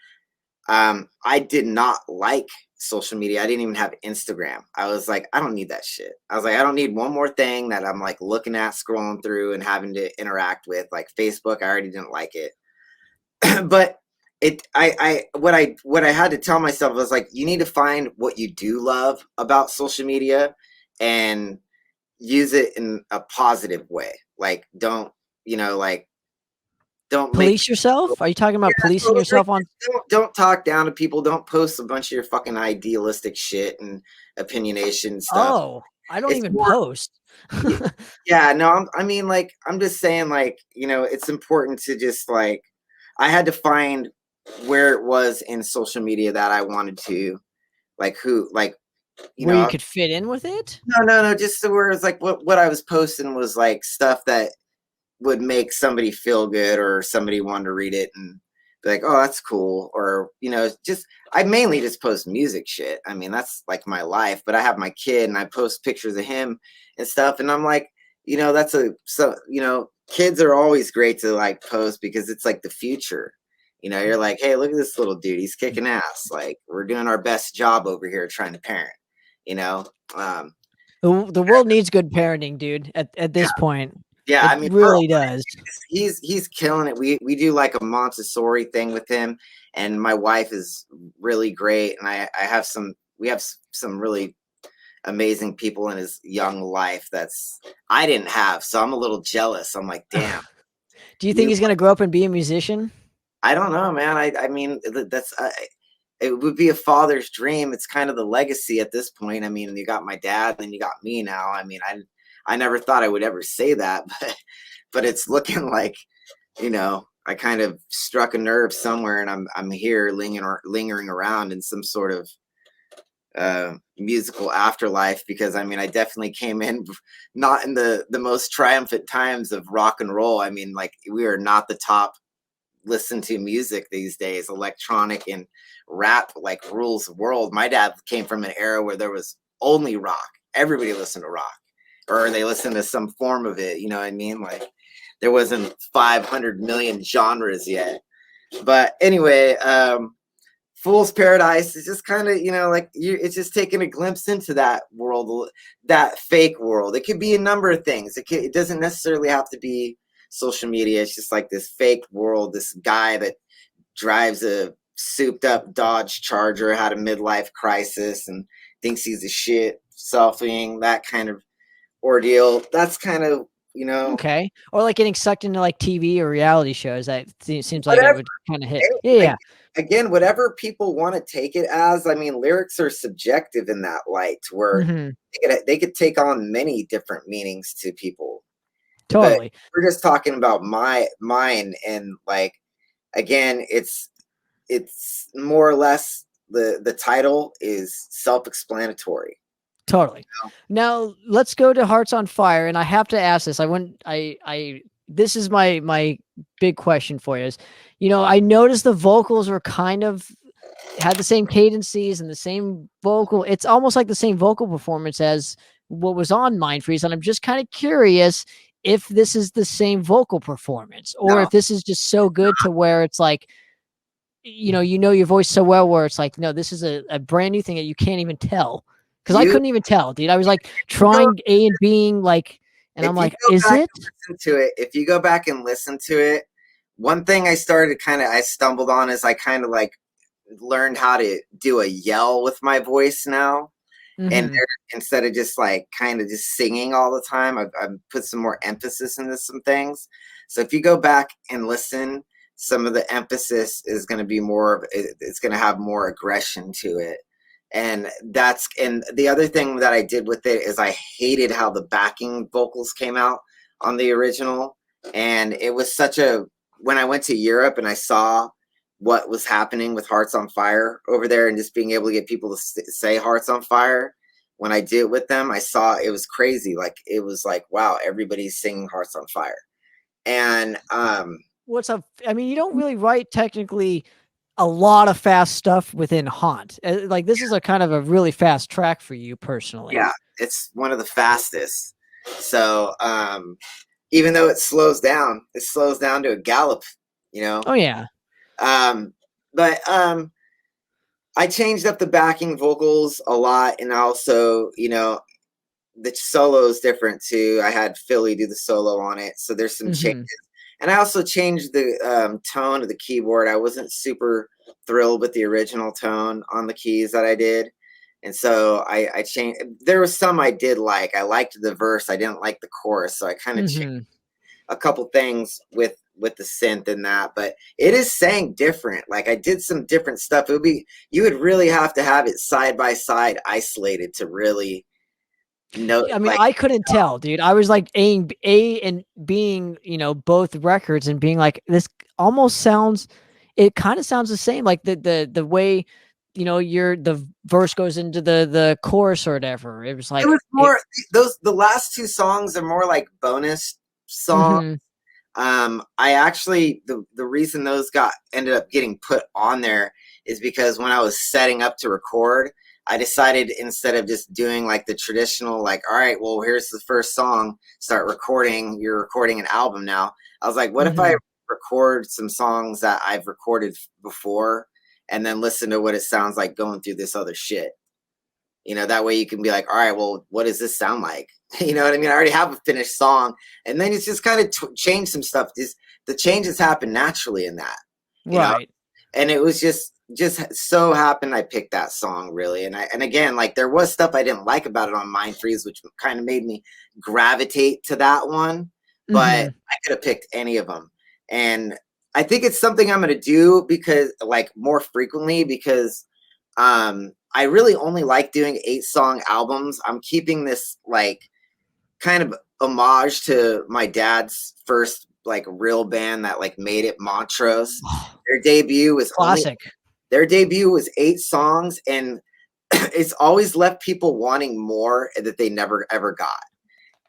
I did not like social media. I didn't even have Instagram. I was like, I don't need that shit. I was like, I don't need one more thing that I'm like looking at, scrolling through, and having to interact with. Like Facebook, I already didn't like it. But what I had to tell myself was like, you need to find what you do love about social media and use it in a positive way. Like, don't police yourself. Are you talking about policing yourself on? Don't talk down to people. Don't post a bunch of your fucking idealistic shit and opinionation stuff. Oh, I don't even post. Yeah, no, I'm just saying, like, it's important to just like, I had to find where it was in social media that I wanted to, like, where you could fit in with it. No, just where it's like what I was posting was like stuff that would make somebody feel good, or somebody wanted to read it and be like, oh, that's cool. Or, I mainly just post music shit. I mean, that's like my life, but I have my kid and I post pictures of him and stuff. And I'm like, kids are always great to like post, because it's like the future. You're like, hey, look at this little dude. He's kicking ass. Like, we're doing our best job over here trying to parent, the world needs good parenting, dude, at this point. Yeah, it really does. He's killing it. We do like a Montessori thing with him, and my wife is really great. And we have some really amazing people in his young life I didn't have. So I'm a little jealous. I'm like, damn. Do you think he's gonna grow up and be a musician? I don't know, man. I mean, it would be a father's dream. It's kind of the legacy at this point. I mean, you got my dad, and then you got me now. I mean, I never thought I would ever say that, but it's looking like, I kind of struck a nerve somewhere, and I'm here lingering around in some sort of musical afterlife, because I mean, I definitely came in not in the most triumphant times of rock and roll. I mean, like, we are not the top listen to music these days. Electronic and rap like rules the world. My dad came from an era where there was only rock, everybody listened to rock, or they listened to some form of it. You know what I mean? Like there wasn't 500 million genres yet. But anyway, Fool's Paradise is just kind of, you know, like it's just taking a glimpse into that world, that fake world. It could be a number of things. It doesn't necessarily have to be social media. It's just like this fake world, this guy that drives a souped up Dodge Charger, had a midlife crisis and thinks he's a shit, selfieing, that kind of ordeal. That's kind of, you know. Okay. Or like getting sucked into like TV or reality shows. That seems like Whatever. it would kind of hit. Yeah. Again, whatever people want to take it as. I mean, lyrics are subjective in that light, where they could take on many different meanings to people. Totally. But we're just talking about mine, and like, again, it's more or less the title is self-explanatory. Totally. Now let's go to Hearts on Fire, and I have to ask this. This is my big question for you is, you know, I noticed the vocals were kind of had the same cadences and the same vocal. It's almost like the same vocal performance as what was on Mind Freeze. And I'm just kind of curious if this is the same vocal performance or if this is just so good to where it's like, you know your voice so well where it's like, no, this is a brand new thing that you can't even tell. Cause I couldn't even tell, dude. I was like trying A and being like, and I'm like, is it? If you go back and listen to it, one thing I stumbled on is I kind of like learned how to do a yell with my voice now. And instead of just like kind of just singing all the time, I've put some more emphasis into some things. So if you go back and listen, some of the emphasis is going to be it's going to have more aggression to it. And the other thing that I did with it is I hated how the backing vocals came out on the original. And it was when I went to Europe and I saw what was happening with Hearts on Fire over there and just being able to get people to say Hearts on Fire, when I did it with them, I saw it was crazy. Like, it was like, wow, everybody's singing Hearts on Fire. And what's up? I mean, you don't really write technically a lot of fast stuff within Haunt. Like, this is a kind of a really fast track for you personally. Yeah, it's one of the fastest. So even though it slows down to a gallop, you know. Oh yeah. But I changed up the backing vocals a lot, and also, you know, the solo is different too. I had Philly do the solo on it, so there's some changes. And I also changed the tone of the keyboard. I wasn't super thrilled with the original tone on the keys that I did. And so I changed. There was some I did like. I liked the verse. I didn't like the chorus. So I kind of changed a couple things with the synth and that. But it is saying different. Like, I did some different stuff. You would really have to have it side by side isolated to really know. I mean, I couldn't tell, dude. I was like A and being, you know, both records and being like, this almost sounds, it kind of sounds the same. Like the way, you know, the verse goes into the chorus or whatever. It was like, it was more the last two songs are more like bonus songs. I actually, the reason those ended up getting put on there is because when I was setting up to record, I decided, instead of just doing like the traditional, like, all right, well, here's the first song, start recording, you're recording an album now. I was like, what if I record some songs that I've recorded before and then listen to what it sounds like going through this other shit? You know, that way you can be like, all right, well, what does this sound like? You know what I mean? I already have a finished song. And then it's just kind of change some stuff. The changes happen naturally in that. You know? And it was just so happened I picked that song, really. And again, like, there was stuff I didn't like about it on Mind Freeze, which kind of made me gravitate to that one. But I could have picked any of them. And I think it's something I'm going to do because, like, more frequently, because I really only like doing 8-song albums. I'm keeping this like kind of homage to my dad's first like real band that like made it, Montrose. Their debut was classic. Their debut was 8 songs, and it's always left people wanting more that they never ever got.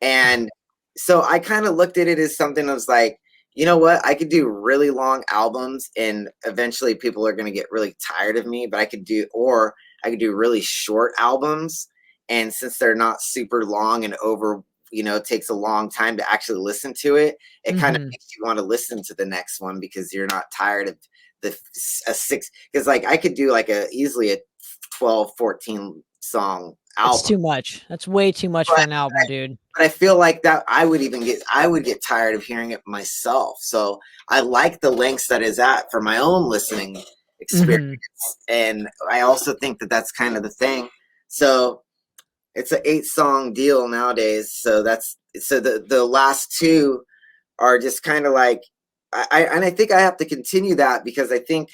And so I kind of looked at it as something that was like, you know what? I could do really long albums, and eventually people are going to get really tired of me, but I could do really short albums And since they're not super long and over, it takes a long time to actually listen to it, it kind of makes you want to listen to the next one because you're not tired of a 6, because like I could do like easily a 12, 14 song album. It's too much. That's way too much for an album, dude. But I feel like that I would get tired of hearing it myself. So I like the lengths that is at for my own listening experience. And I also think that that's kind of the thing. So it's an 8-song deal nowadays. So the last 2 are just kind of like, I think I have to continue that because I think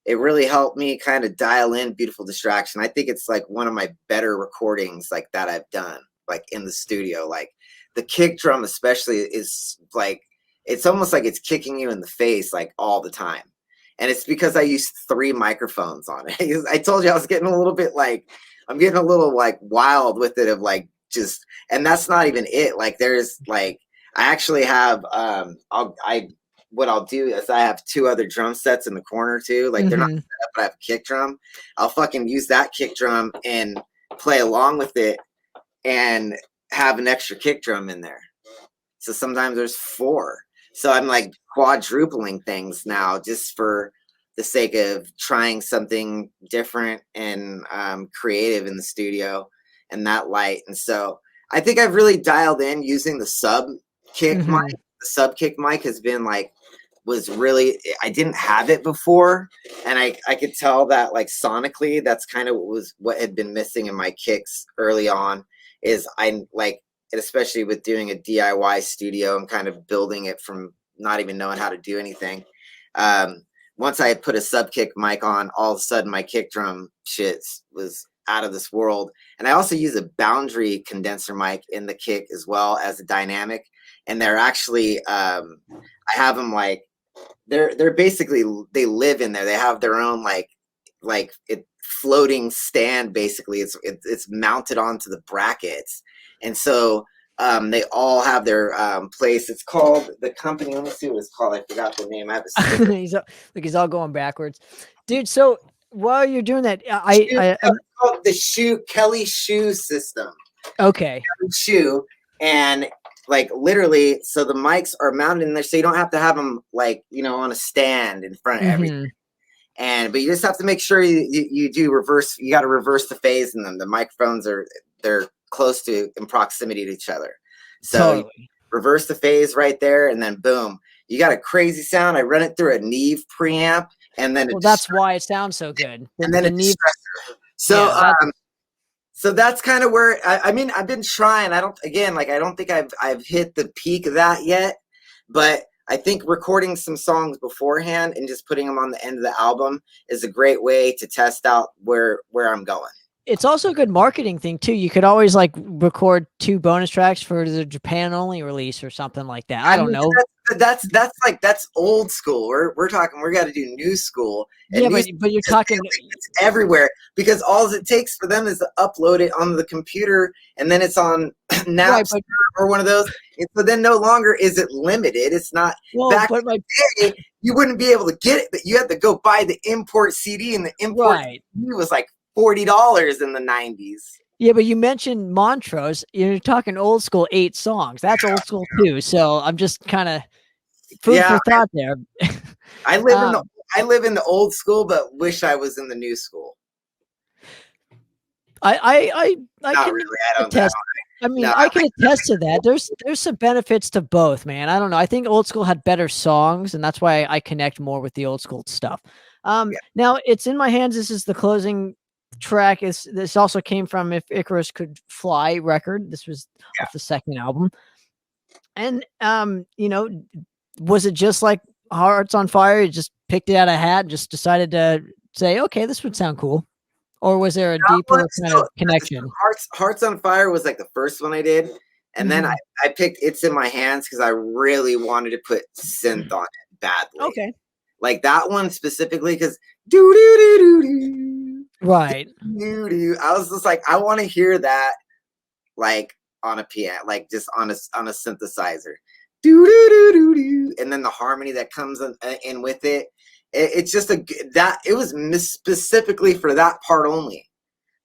it really helped me kind of dial in Beautiful Distraction. I think it's like one of my better recordings like that I've done, like in the studio. Like the kick drum especially is like, it's almost like it's kicking you in the face like all the time. And it's because I used 3 microphones on it. I told you I was getting a little bit like, I'm getting a little like wild with it of like just, and that's not even it. Like there's like, I actually have, what I'll do is I have 2 other drum sets in the corner too. Like they're not set up, but I have a kick drum. I'll fucking use that kick drum and play along with it and have an extra kick drum in there. So sometimes there's 4. So I'm like quadrupling things now just for the sake of trying something different and creative in the studio and that light. And so I think I've really dialed in using the sub kick mic. The sub kick mic has been like, I didn't have it before. And I could tell that like sonically, that's kind of what had been missing in my kicks early on is I like, and especially with doing a DIY studio, I'm kind of building it from not even knowing how to do anything. Once I put a sub kick mic on, all of a sudden my kick drum shit was out of this world. And I also use a boundary condenser mic in the kick as well as a dynamic. And they're actually, I have them like, they're basically, they live in there. They have their own floating stand. Basically it's mounted onto the brackets. And so they all have their place. It's called the company. Let me see what it's called. I forgot the name. I have a he's all going backwards, dude. So while you're doing that, it's called the Kelly Shoe system. Okay. Kelly Shoe, and like literally, so the mics are mounted in there, so you don't have to have them like on a stand in front of everything. But you just have to make sure you do reverse. You got to reverse the phase in them. The microphones they're close to in proximity to each other. So totally. Reverse the phase right there, and then boom, you got a crazy sound. I run it through a Neve preamp, and then that's why it sounds so good. And then a Neve. So so that's kind of where I've been trying. I don't think I've hit the peak of that yet, but I think recording some songs beforehand and just putting them on the end of the album is a great way to test out where I'm going. It's also a good marketing thing too. You could always like record 2 bonus tracks for the Japan only release or something like that. I don't know. That's old school. We're talking. We got to do new school. And but you're talking. It's everywhere because all it takes for them is to upload it on the computer, and then it's on Napster or one of those. And so then no longer is it limited. It's not. Back in the day, you wouldn't be able to get it, but you had to go buy the import CD, and the import CD was like $40 in the 90s. Yeah, but you mentioned Montrose. You're talking old school 8 songs. That's old school too. So I'm just kind of food for thought there. I live in the old school, but wish I was in the new school. I can attest. I can attest to that. There's some benefits to both, man. I don't know. I think old school had better songs, and that's why I connect more with the old school stuff. Now it's in my hands. This is the closing track. This also came from If Icarus Could Fly record. This was off the second album. And was it just like Hearts on Fire? You just picked it out of a hat and just decided to say, okay, this would sound cool? Or was there a deeper kind of connection? Hearts on Fire was like the first one I did. And then I picked It's in My Hands because I really wanted to put synth on it badly. Okay. Like that one specifically because do-do-do-do-do. Right. I was just like, I want to hear that like on a piano, like just on a synthesizer. And then the harmony that comes in with it. It's just it was specifically for that part only.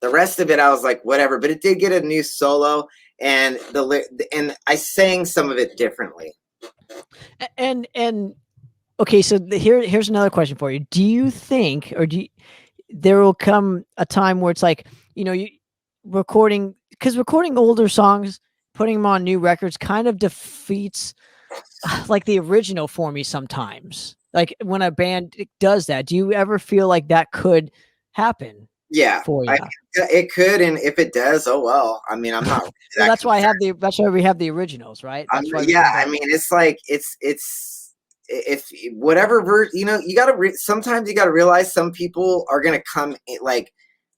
The rest of it, I was like, whatever. But it did get a new solo, and I sang some of it differently. And okay, so here's another question for you. Do you think, or there will come a time where it's like, you recording older songs, putting them on new records kind of defeats like the original for me sometimes. Like when a band does that, do you ever feel like that could happen? Yeah, for you? It could, and if it does, oh well. I mean, I'm not. Well, that's why we have the originals, right? That's why I mean, it's like it's if whatever verse, you got to sometimes you got to realize some people are gonna come like.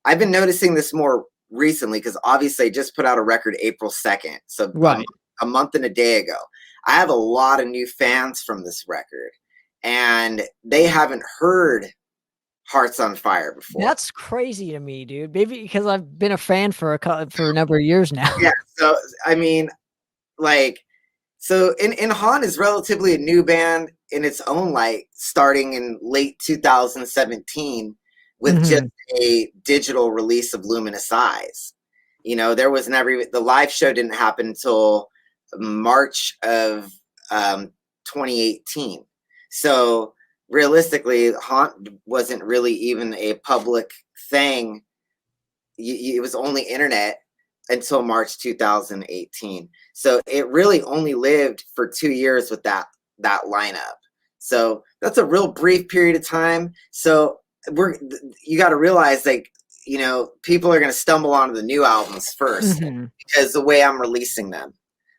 I've been noticing this more recently because obviously I just put out a record April 2nd, so right. a month and a day ago. I have a lot of new fans from this record, and they haven't heard Hearts on Fire before. That's crazy to me, dude. Maybe because I've been a fan for a number of years now. Yeah. So I mean, like, so in Haunt is relatively a new band in its own light, starting in late 2017 with just a digital release of Luminous Eyes. There was never even, the live show didn't happen until March of 2018. So realistically, Haunt wasn't really even a public thing. It was only internet until March 2018. So it really only lived for 2 years with that lineup. So that's a real brief period of time. So you got to realize, like, people are going to stumble onto the new albums first because the way I'm releasing them.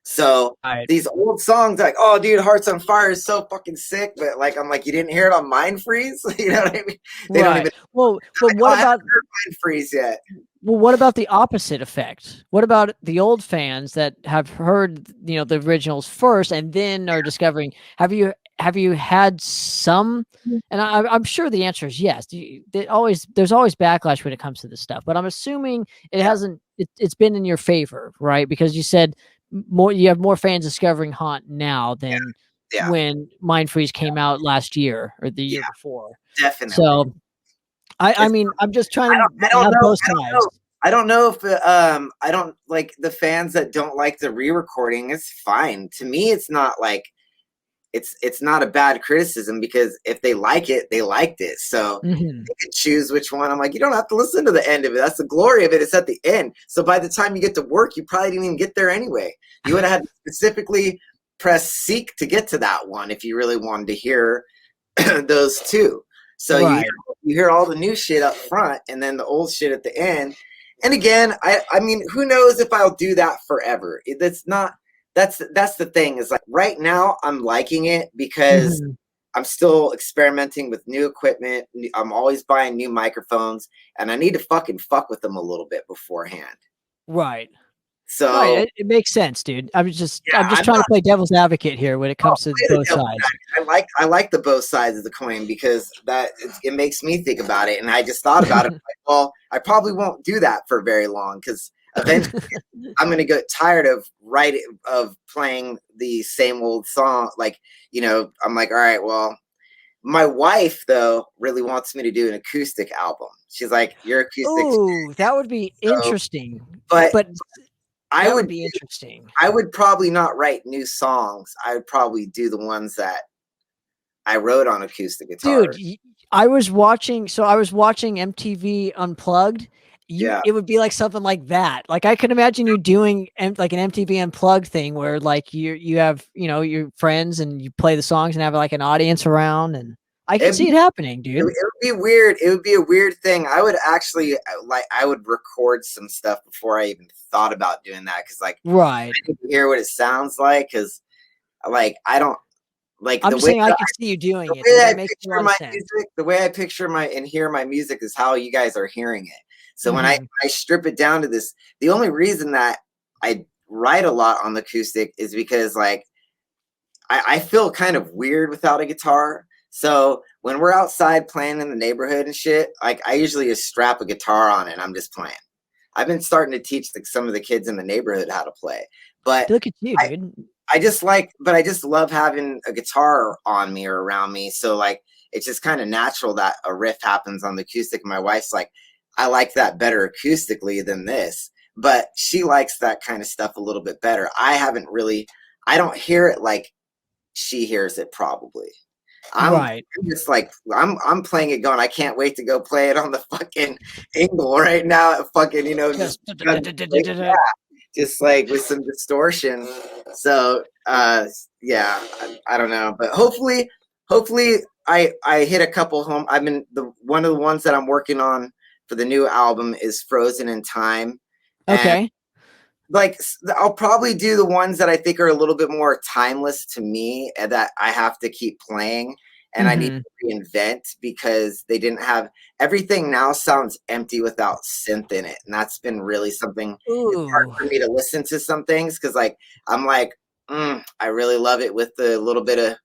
So these old songs, like, oh, dude, Hearts on Fire is so fucking sick. But like, I'm like, you didn't hear it on Mind Freeze? You know what I mean? They don't even. Well, but what about Mind Freeze yet? Well, what about the opposite effect? What about the old fans that have heard, the originals first and then are discovering? Have you had some? And I'm sure the answer is yes. There's always backlash when it comes to this stuff, but I'm assuming it hasn't. It's been in your favor, right? Because you said you have more fans discovering Haunt now than when Mind Freeze came out last year or the year before. Definitely. So. I mean, I'm just trying to have both sides. I don't know if I don't like the fans that don't like the re-recording. It's fine. To me, it's not like it's not a bad criticism because if they like it, they liked it. So they can choose which one. I'm like, you don't have to listen to the end of it. That's the glory of it. It's at the end. So by the time you get to work, you probably didn't even get there anyway. You would have had to specifically press seek to get to that one if you really wanted to hear those two. So you hear all the new shit up front and then the old shit at the end. And again, I mean, who knows if I'll do that forever? That's the thing is, like, right now I'm liking it because I'm still experimenting with new equipment. I'm always buying new microphones and I need to fucking fuck with them a little bit beforehand. Right. So it makes sense, dude. I'm just trying to play devil's advocult here when it comes to both sides. I like the both sides of the coin because it makes me think about it. And I just thought about it. Like, well, I probably won't do that for very long because eventually I'm going to get tired of playing the same old song. Like, I'm like, all right, well, my wife though really wants me to do an acoustic album. She's like, "You're acoustic." Oh, that would be interesting. But that would be interesting. I would probably not write new songs. I would probably do the ones that I wrote on acoustic guitar. Dude, I was watching MTV Unplugged. It would be like something like that. Like I could imagine you doing like an MTV Unplugged thing where like you have, your friends and you play the songs and have like an audience around, and I can see it happening, dude. It would be weird. It would be a weird thing. I would actually I would record some stuff before I even thought about doing that because I need to hear what it sounds like because like I don't like. I'm just saying I can see you doing it. The way I picture and hear my music is how you guys are hearing it. So when I strip it down to this, the only reason that I write a lot on the acoustic is because like I feel kind of weird without a guitar. So when we're outside playing in the neighborhood and shit, like I usually just strap a guitar on it and I'm just playing. I've been starting to teach some of the kids in the neighborhood how to play. But look at you, dude. I just love having a guitar on me or around me. So like it's just kind of natural that a riff happens on the acoustic. My wife's like, I like that better acoustically than this. But she likes that kind of stuff a little bit better. I don't hear it like she hears it probably. I'm just like I'm playing it going, I can't wait to go play it on the fucking Ingle right now. Fucking, just like with some distortion. So yeah, I don't know. But hopefully I hit a couple home. I've been one of the ones that I'm working on for the new album is Frozen in Time. Okay. And like I'll probably do the ones that I think are a little bit more timeless to me and that I have to keep playing and I need to reinvent because they didn't have everything now sounds empty without synth in it. And that's been really something it's hard for me to listen to some things because like I'm like, I really love it with a little bit of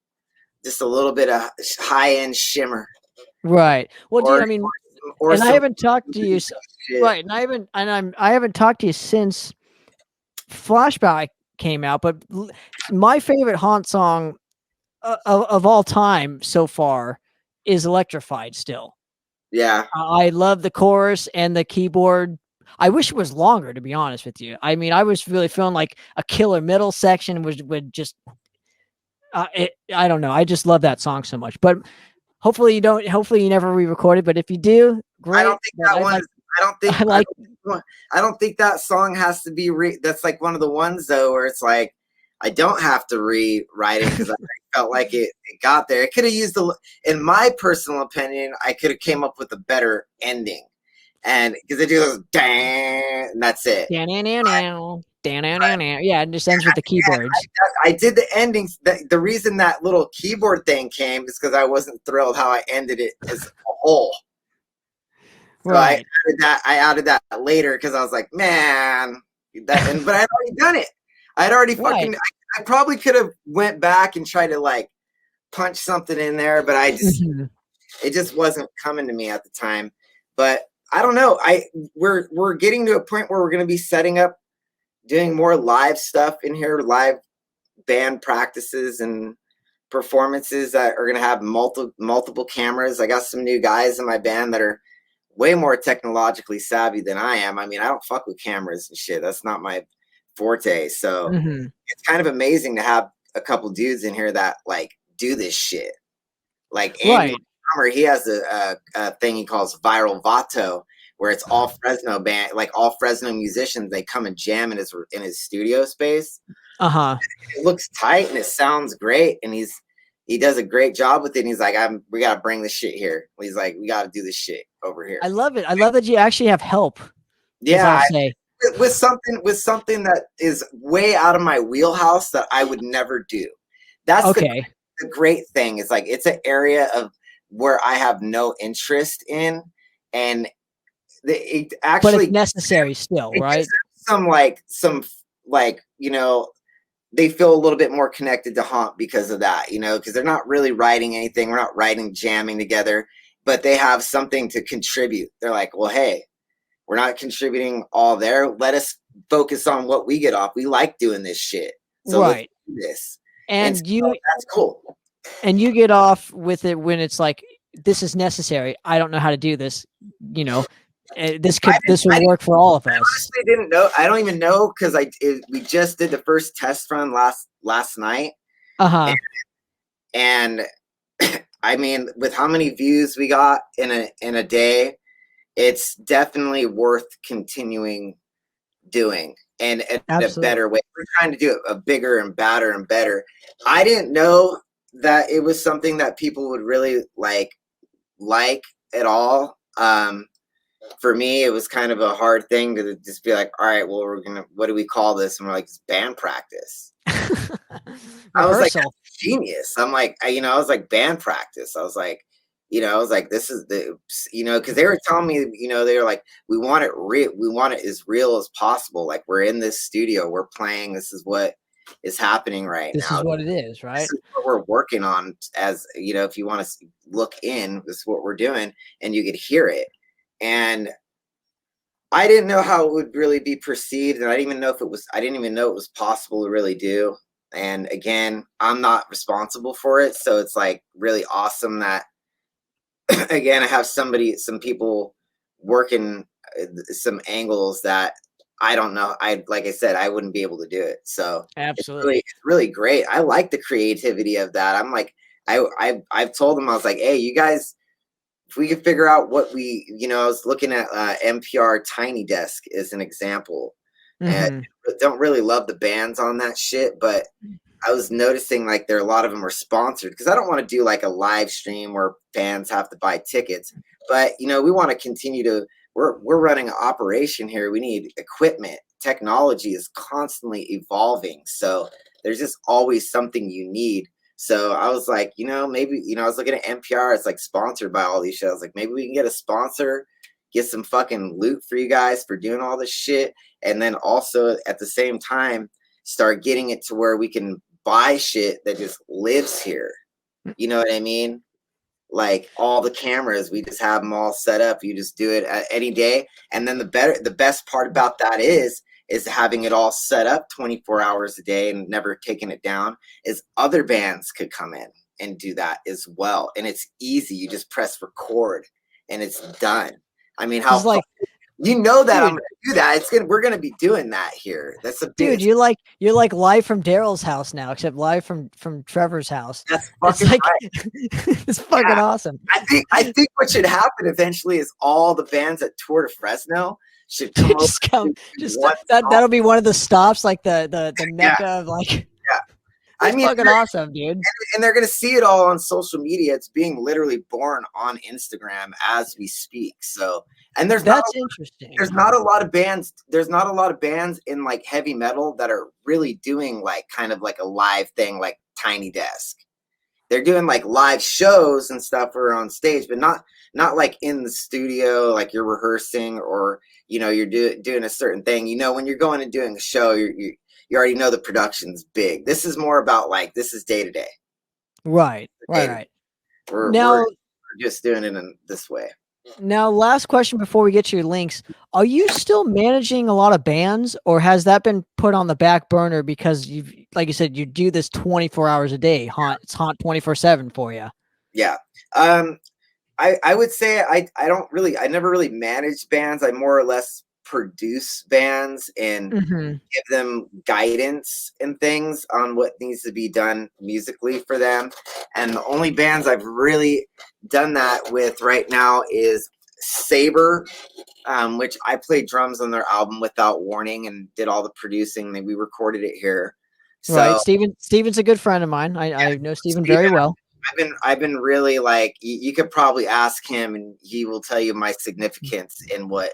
high-end shimmer. Right. Well, dude, I mean, and I haven't talked to you right, and I haven't talked to you since Flashback came out, but my favorite Haunt song of all time so far is Electrified still. Yeah. I love the chorus and the keyboard. I wish it was longer, to be honest with you. I mean, I was really feeling like a killer middle section would just I don't know. I just love that song so much. But hopefully you never re-record it, but if you do, great. I don't think that one I don't think that song has to be that's like one of the ones though where it's like I don't have to rewrite it because I felt like it got there. It could have used in my personal opinion, I could have came up with a better ending. And because it goes dang, and that's it. Yeah, it just ends with the keyboards. I did the endings. The reason that little keyboard thing came is because I wasn't thrilled how I ended it as a whole. So right. I added that later because I was like, man, but I had already done it. I'd already fucking. Right. I probably could have went back and tried to like punch something in there, but I just it just wasn't coming to me at the time. But I don't know. We're getting to a point where we're going to be setting up, doing more live stuff in here, live band practices and performances that are going to have multiple cameras. I got some new guys in my band that are way more technologically savvy than I am. I mean, I don't fuck with cameras and shit. That's not my forte. So it's kind of amazing to have a couple dudes in here that like do this shit. Like Andy Summer, he has a thing he calls Viral Vato, where it's all Fresno band, like all Fresno musicians. They come and jam in his studio space. It looks tight and it sounds great, and he does a great job with it. And he's like, we gotta bring this shit here. He's like, we gotta do this shit over here. I love it. I love that you actually have help. Yeah, with something that is way out of my wheelhouse that I would never do. That's the great thing. Is like it's an area of where I have no interest in, and it actually, but it's necessary still, right? Some they feel a little bit more connected to Haunt because of that, because they're not really writing anything. We're not writing, jamming together, but they have something to contribute. They're like, well, hey, we're not contributing all there. Let us focus on what we get off. We like doing this shit. So let's do this. And that's cool. And you get off with it when it's like, this is necessary. I don't know how to do this. This would work for all of us. I honestly didn't know. I don't even know because we just did the first test run last night. And I mean, with how many views we got in a day, it's definitely worth continuing doing and in a better way. We're trying to do it a bigger and badder and better. I didn't know that it was something that people would really like at all. For me, it was kind of a hard thing to just be like, all right, well, what do we call this? And we're like, it's band practice. I was like, that's genius. I'm like, I was like, band practice. I was like, this is because they were telling me, they were like, we want it real. We want it as real as possible. Like we're in this studio, we're playing. This is what is happening right now. This is what it is, right? This is what we're working on. As if you want to look in, this is what we're doing, and you could hear it. And I didn't know how it would really be perceived, and I didn't even know it was possible to really do. And again, I'm not responsible for it, so it's like really awesome that again I have some people working some angles that I don't know. Like I said, I wouldn't be able to do it. So Absolutely. it's really great. I like the creativity of that. I'm like, I've told them, I was like, hey, you guys, if we could figure out what we, I was looking at NPR Tiny Desk as an example, and don't really love the bands on that shit, but I was noticing like there are a lot of them are sponsored, because I don't want to do like a live stream where fans have to buy tickets, but we want to continue to. We're running an operation here. We need equipment. Technology is constantly evolving, so there's just always something you need. So I was like, maybe, I was looking at NPR. It's like sponsored by all these shows. Like maybe we can get a sponsor, get some fucking loot for you guys for doing all this shit. And then also at the same time, start getting it to where we can buy shit that just lives here. You know what I mean? Like all the cameras, we just have them all set up. You just do it any day. And then the best part about that is having it all set up 24 hours a day and never taking it down, is other bands could come in and do that as well. And it's easy. You just press record and it's done. I mean, how like, that dude, I'm gonna do that. We're gonna be doing that here. That's a dude. You're like live from Daryl's house now, except live from Trevor's house. That's fucking like, right. It's fucking awesome. I think what should happen eventually is all the bands that tour to Fresno should come that'll be one of the stops, like the mecca of like. Yeah, I mean, fucking awesome, dude. And they're gonna see it all on social media. It's being literally born on Instagram as we speak. So, and that's interesting. There's not a lot of bands. There's not a lot of bands in like heavy metal that are really doing like kind of like a live thing, like Tiny Desk. They're doing like live shows and stuff or on stage, but not like in the studio, like you're rehearsing or you're doing a certain thing. When you're going and doing a show, you already know the production's big. This is more about like, this is day to day. Right. We're just doing it in this way. Now, last question before we get to your links. Are you still managing a lot of bands, or has that been put on the back burner because like you said, you do this 24 hours a day? It's Haunt 24/7 for you. Yeah. I would say I never really managed bands. I more or less produce bands and give them guidance and things on what needs to be done musically for them. And the only bands I've really done that with right now is Saber, which I played drums on their album Without Warning and did all the producing. We recorded it here. So, right. Steven's a good friend of mine. I know Steven very well. I've been really like, you could probably ask him and he will tell you my significance in what,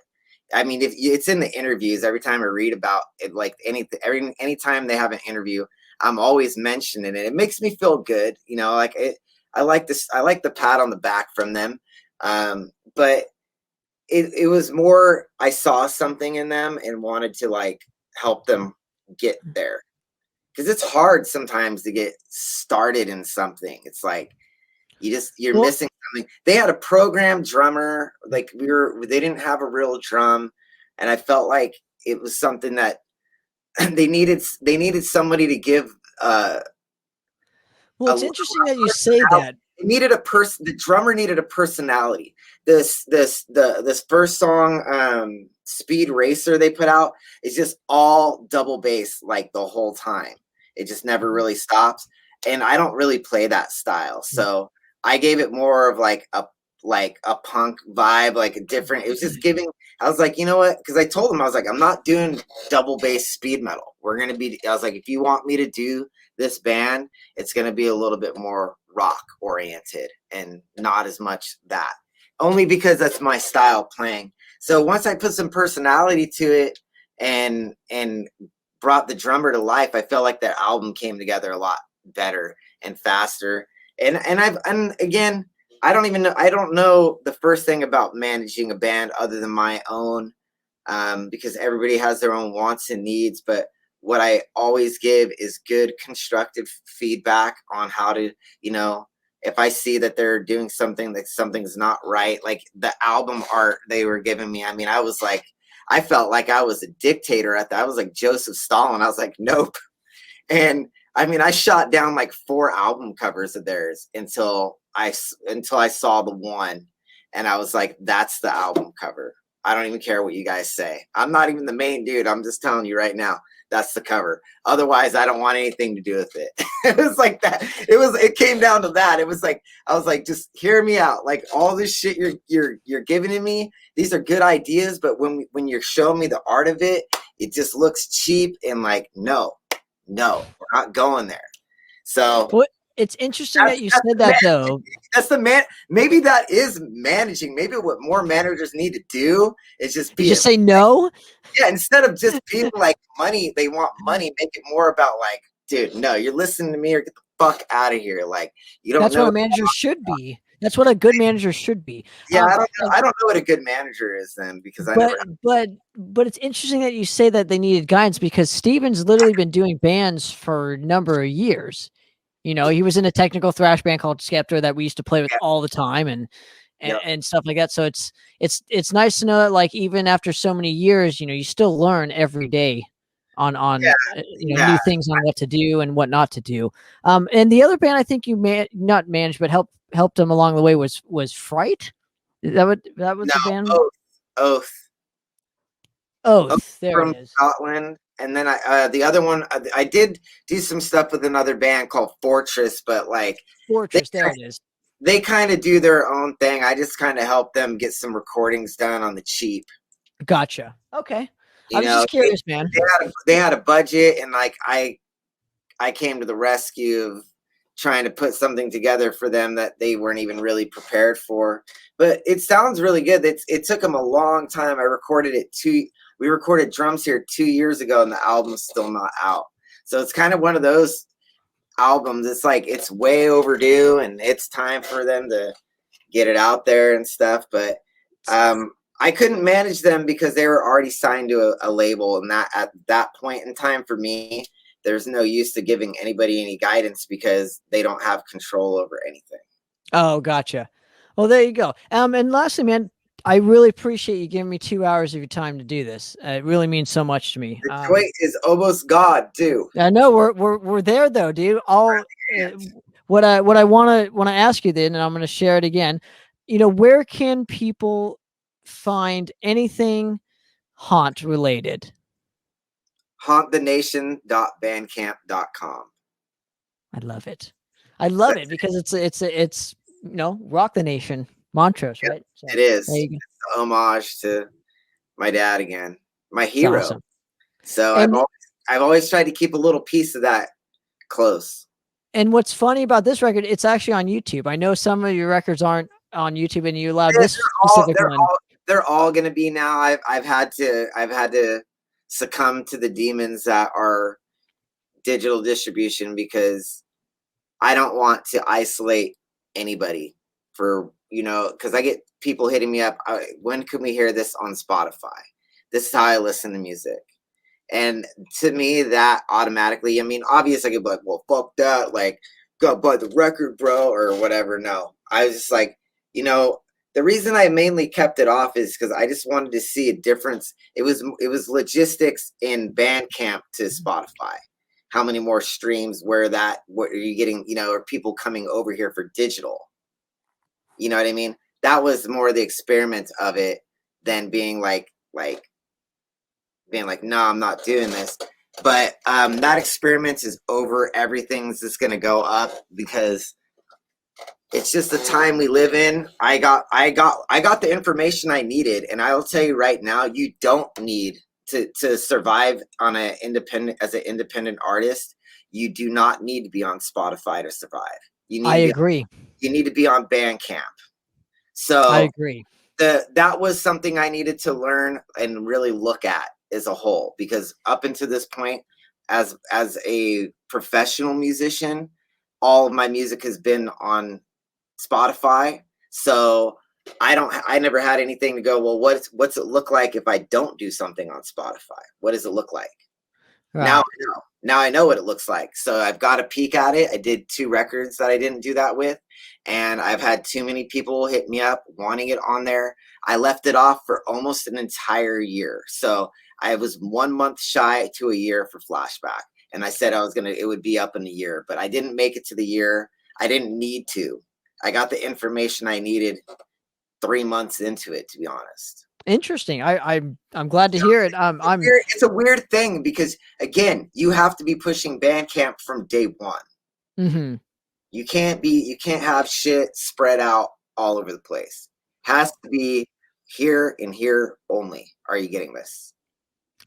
I mean, if it's in the interviews, every time I read about it, like anytime they have an interview, I'm always mentioning it. It makes me feel good. Like I like this. I like the pat on the back from them. But it was more, I saw something in them and wanted to like help them get there. Because it's hard sometimes to get started in something. It's like you're missing something. They had a programmed drummer, like they didn't have a real drum, and I felt like it was something that they needed somebody to give. Well, it's interesting that you say that. It needed a person. The drummer needed a personality. This first song, Speed Racer, they put out is just all double bass like the whole time. It just never really stops, and I don't really play that style. So I gave it more of like a punk vibe, like a different. It was just giving. I was like, you know what? Because I told him, I was like, I'm not doing double bass speed metal. I was like, if you want me to do this band, it's gonna be a little bit more rock oriented and not as much that. Only because that's my style playing. So once I put some personality to it and brought the drummer to life, I felt like that album came together a lot better and faster. And again, I don't know the first thing about managing a band other than my own, because everybody has their own wants and needs. But what I always give is good constructive feedback on how to, if I see that they're doing something, that something's not right, like the album art they were giving me. I mean, I felt like I was a dictator at that. I was like Joseph Stalin. I was like, nope. And I mean, I shot down like 4 album covers of theirs until I saw the one. And I was like, that's the album cover. I don't even care what you guys say. I'm not even the main dude. I'm just telling you right now, that's the cover. Otherwise, I don't want anything to do with it. It was like that. It came down to that. It was like, I was like, just hear me out. Like all this shit you're giving to me, these are good ideas, but when you're showing me the art of it, it just looks cheap and like, no, we're not going there. So What? It's interesting that you said that, though. That's the man. Maybe that is managing. Maybe what more managers need to do is just say no. Yeah, instead of just being like money, they want money. Make it more about like, dude, no, you're listening to me or get the fuck out of here. Like you don't. That's know what a manager should be. That's what a good manager should be. Yeah, I don't know what a good manager is then because I never. But it's interesting that you say that they needed guidance because Steven's literally been doing bands for a number of years. You know, he was in a technical thrash band called Skepta that we used to play with all the time and stuff like that. So it's nice to know that like even after so many years, you know, you still learn every day on new things on what to do and what not to do. And the other band I think you not managed but helped them along the way was Fright. Is that was the band? Oath. There from it is. Scotland. And then the other one, I did do some stuff with another band called Fortress, but like Fortress, there it is. They kind of do their own thing. I just kind of help them get some recordings done on the cheap. Gotcha. Okay. I was just curious, man. They had a budget, and like I came to the rescue of trying to put something together for them that they weren't even really prepared for. But it sounds really good. It took them a long time. We recorded drums here 2 years ago and the album's still not out. So it's kind of one of those albums. It's like, it's way overdue and it's time for them to get it out there and stuff. But I couldn't manage them because they were already signed to a label. And that at that point in time for me, there's no use to giving anybody any guidance because they don't have control over anything. Oh, gotcha. Well, there you go. And lastly, man, I really appreciate you giving me 2 hours of your time to do this. It really means so much to me. Detroit is almost God too. I know we're there though, dude. What I want to ask you then, and I'm going to share it again. You know, where can people find anything Haunt related? HauntTheNation.bandcamp.com. I love it. I love it because it's you know, rock the nation mantras, right? So, it is. It's an homage to my dad again, my hero. Awesome. So I've always tried to keep a little piece of that close. And what's funny about this record, it's actually on YouTube. I know some of your records aren't on YouTube, and you allowed this specific one. They're all going to be now. I've had to succumb to the demons that are digital distribution because I don't want to isolate anybody for, you know, because I get people hitting me up. When can we hear this on Spotify? This is how I listen to music. And to me, that automatically, I mean, obviously I could be like, well, fuck that. Like, go buy the record, bro, or whatever. No, I was just like, you know, the reason I mainly kept it off is because I just wanted to see a difference. It was logistics in Bandcamp to Spotify. How many more streams? What are you getting? You know, are people coming over here for digital? You know what I mean? That was more the experiment of it than being like, no, I'm not doing this. But that experiment is over. Everything's just gonna go up because it's just the time we live in. I got the information I needed, and I'll tell you right now, you don't need to survive as an independent artist. You do not need to be on Spotify to survive. I agree. You need to be on Bandcamp. So I agree. That was something I needed to learn and really look at as a whole, because up until this point, as a professional musician, all of my music has been on Spotify. So I never had anything to go, well, what's it look like if I don't do something on Spotify? What does it look like? Right. Now I know what it looks like. So I've got a peek at it. I did 2 records that I didn't do that with. And I've had too many people hit me up wanting it on there. I left it off for almost an entire year. So I was 1 month shy to a year for Flashback. And I said it would be up in a year, but I didn't make it to the year. I didn't need to. I got the information I needed 3 months into it, to be honest. Interesting. I'm glad to hear it. It's a weird thing because again, you have to be pushing Bandcamp from day one. Mm-hmm. You can't have shit spread out all over the place. Has to be here and here only. Are you getting this?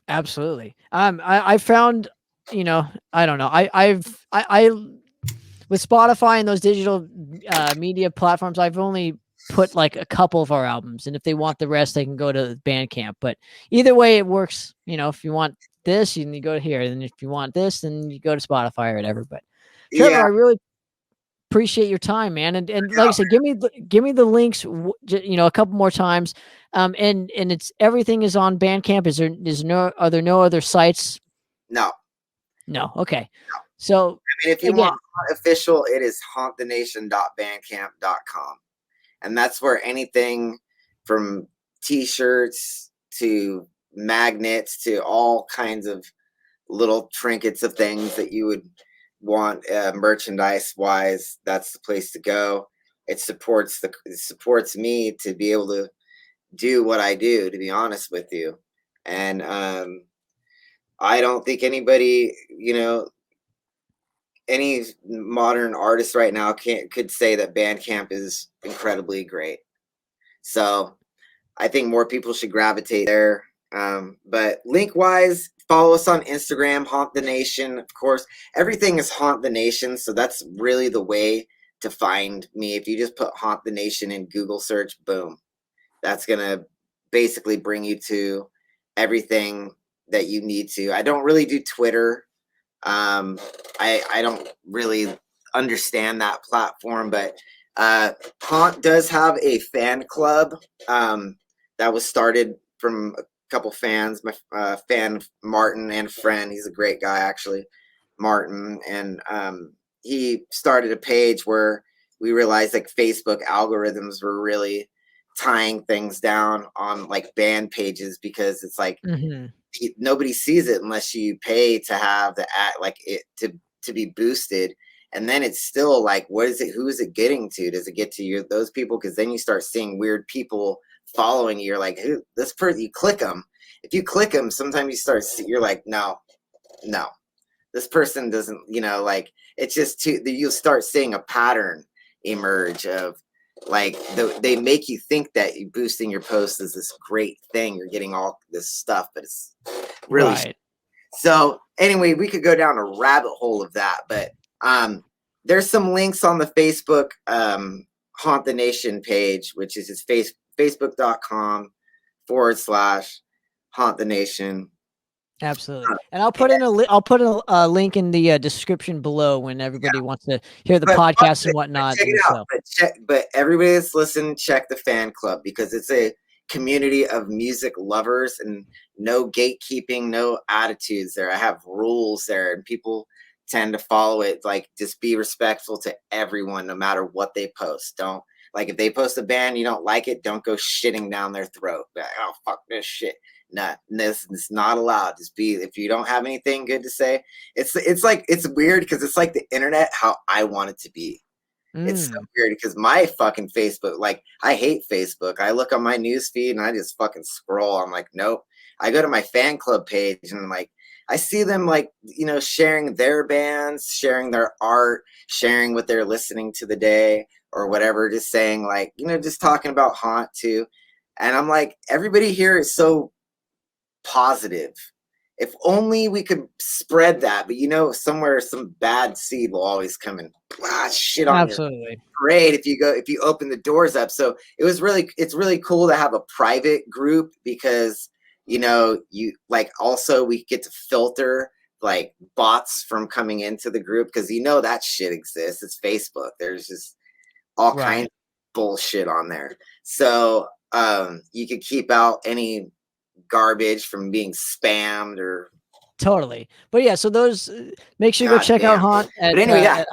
Absolutely. I found, I don't know. I with Spotify and those digital media platforms, I've only put like a couple of our albums, and if they want the rest, they can go to Bandcamp. But either way, it works. If you want this, you go here, and if you want this, then you go to Spotify or whatever. But Trevor, I really appreciate your time, man. And like I said, give me the links, a couple more times. And it's everything is on Bandcamp. Are there no other sites? No. Okay. So if you want official, it is hauntthenation.bandcamp.com. And that's where anything from t-shirts to magnets to all kinds of little trinkets of things that you would want merchandise wise, that's the place to go. It supports me to be able to do what I do, to be honest with you. And I don't think anybody, any modern artist right now could say that Bandcamp is incredibly great. So I think more people should gravitate there. But link wise, follow us on Instagram, Haunt the Nation. Of course, everything is Haunt the Nation. So that's really the way to find me. If you just put Haunt the Nation in Google search, boom, that's going to basically bring you to everything that you need to. I don't really do Twitter. I don't really understand that platform, but Haunt does have a fan club that was started from a couple fans. My fan Martin and friend, he's a great guy actually, Martin, and he started a page where we realized like Facebook algorithms were really tying things down on like band pages because it's like nobody sees it unless you pay to have the ad, like it to be boosted. And then it's still like, what is it? Who is it getting to? Does it get to those people? Because then you start seeing weird people following you. You're like, who? This person? You click them. If you click them, sometimes you're like, no, this person doesn't. Like it's just too. You'll start seeing a pattern emerge of like they make you think that boosting your post is this great thing. You're getting all this stuff, but it's really right. So anyway, we could go down a rabbit hole of that, but there's some links on the Facebook Haunt the Nation page, which is just facebook.com/Haunt the Nation. Absolutely. And I'll put in a link in the description below when everybody wants to hear the podcast and whatnot. Check it out. But everybody that's listening, check the fan club because it's a community of music lovers and no gatekeeping, no attitudes there. I have rules there and people tend to follow it. Like just be respectful to everyone, no matter what they post. Don't like if they post a band, you don't like it, don't go shitting down their throat. Like, oh, fuck this shit. Nah, this is not allowed. Just be, if you don't have anything good to say, it's weird because it's like the internet, how I want it to be. It's so weird because my fucking Facebook, like I hate Facebook. I look on my news feed and I just fucking scroll. I'm like, nope. I go to my fan club page and I'm like, I see them like, sharing their bands, sharing their art, sharing what they're listening to the day or whatever, just saying like, just talking about Haunt too. And I'm like, everybody here is so positive. If only we could spread that, but somewhere some bad seed will always come and shit on Absolutely. Great if you open the doors up. So it's really cool to have a private group because you like also we get to filter like bots from coming into the group because that shit exists. It's Facebook. There's just all kinds of bullshit on there. So you could keep out any garbage from being spammed or totally. But yeah, so those make sure you go check out Haunt at, at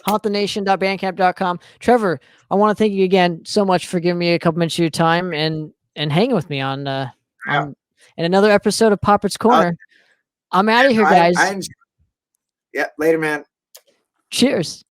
hauntthenation.bandcamp.com. Trevor, I want to thank you again so much for giving me a couple minutes of your time and hanging with me on in another episode of Poppitt's Corner. I'm out of here, guys. Later, man. Cheers.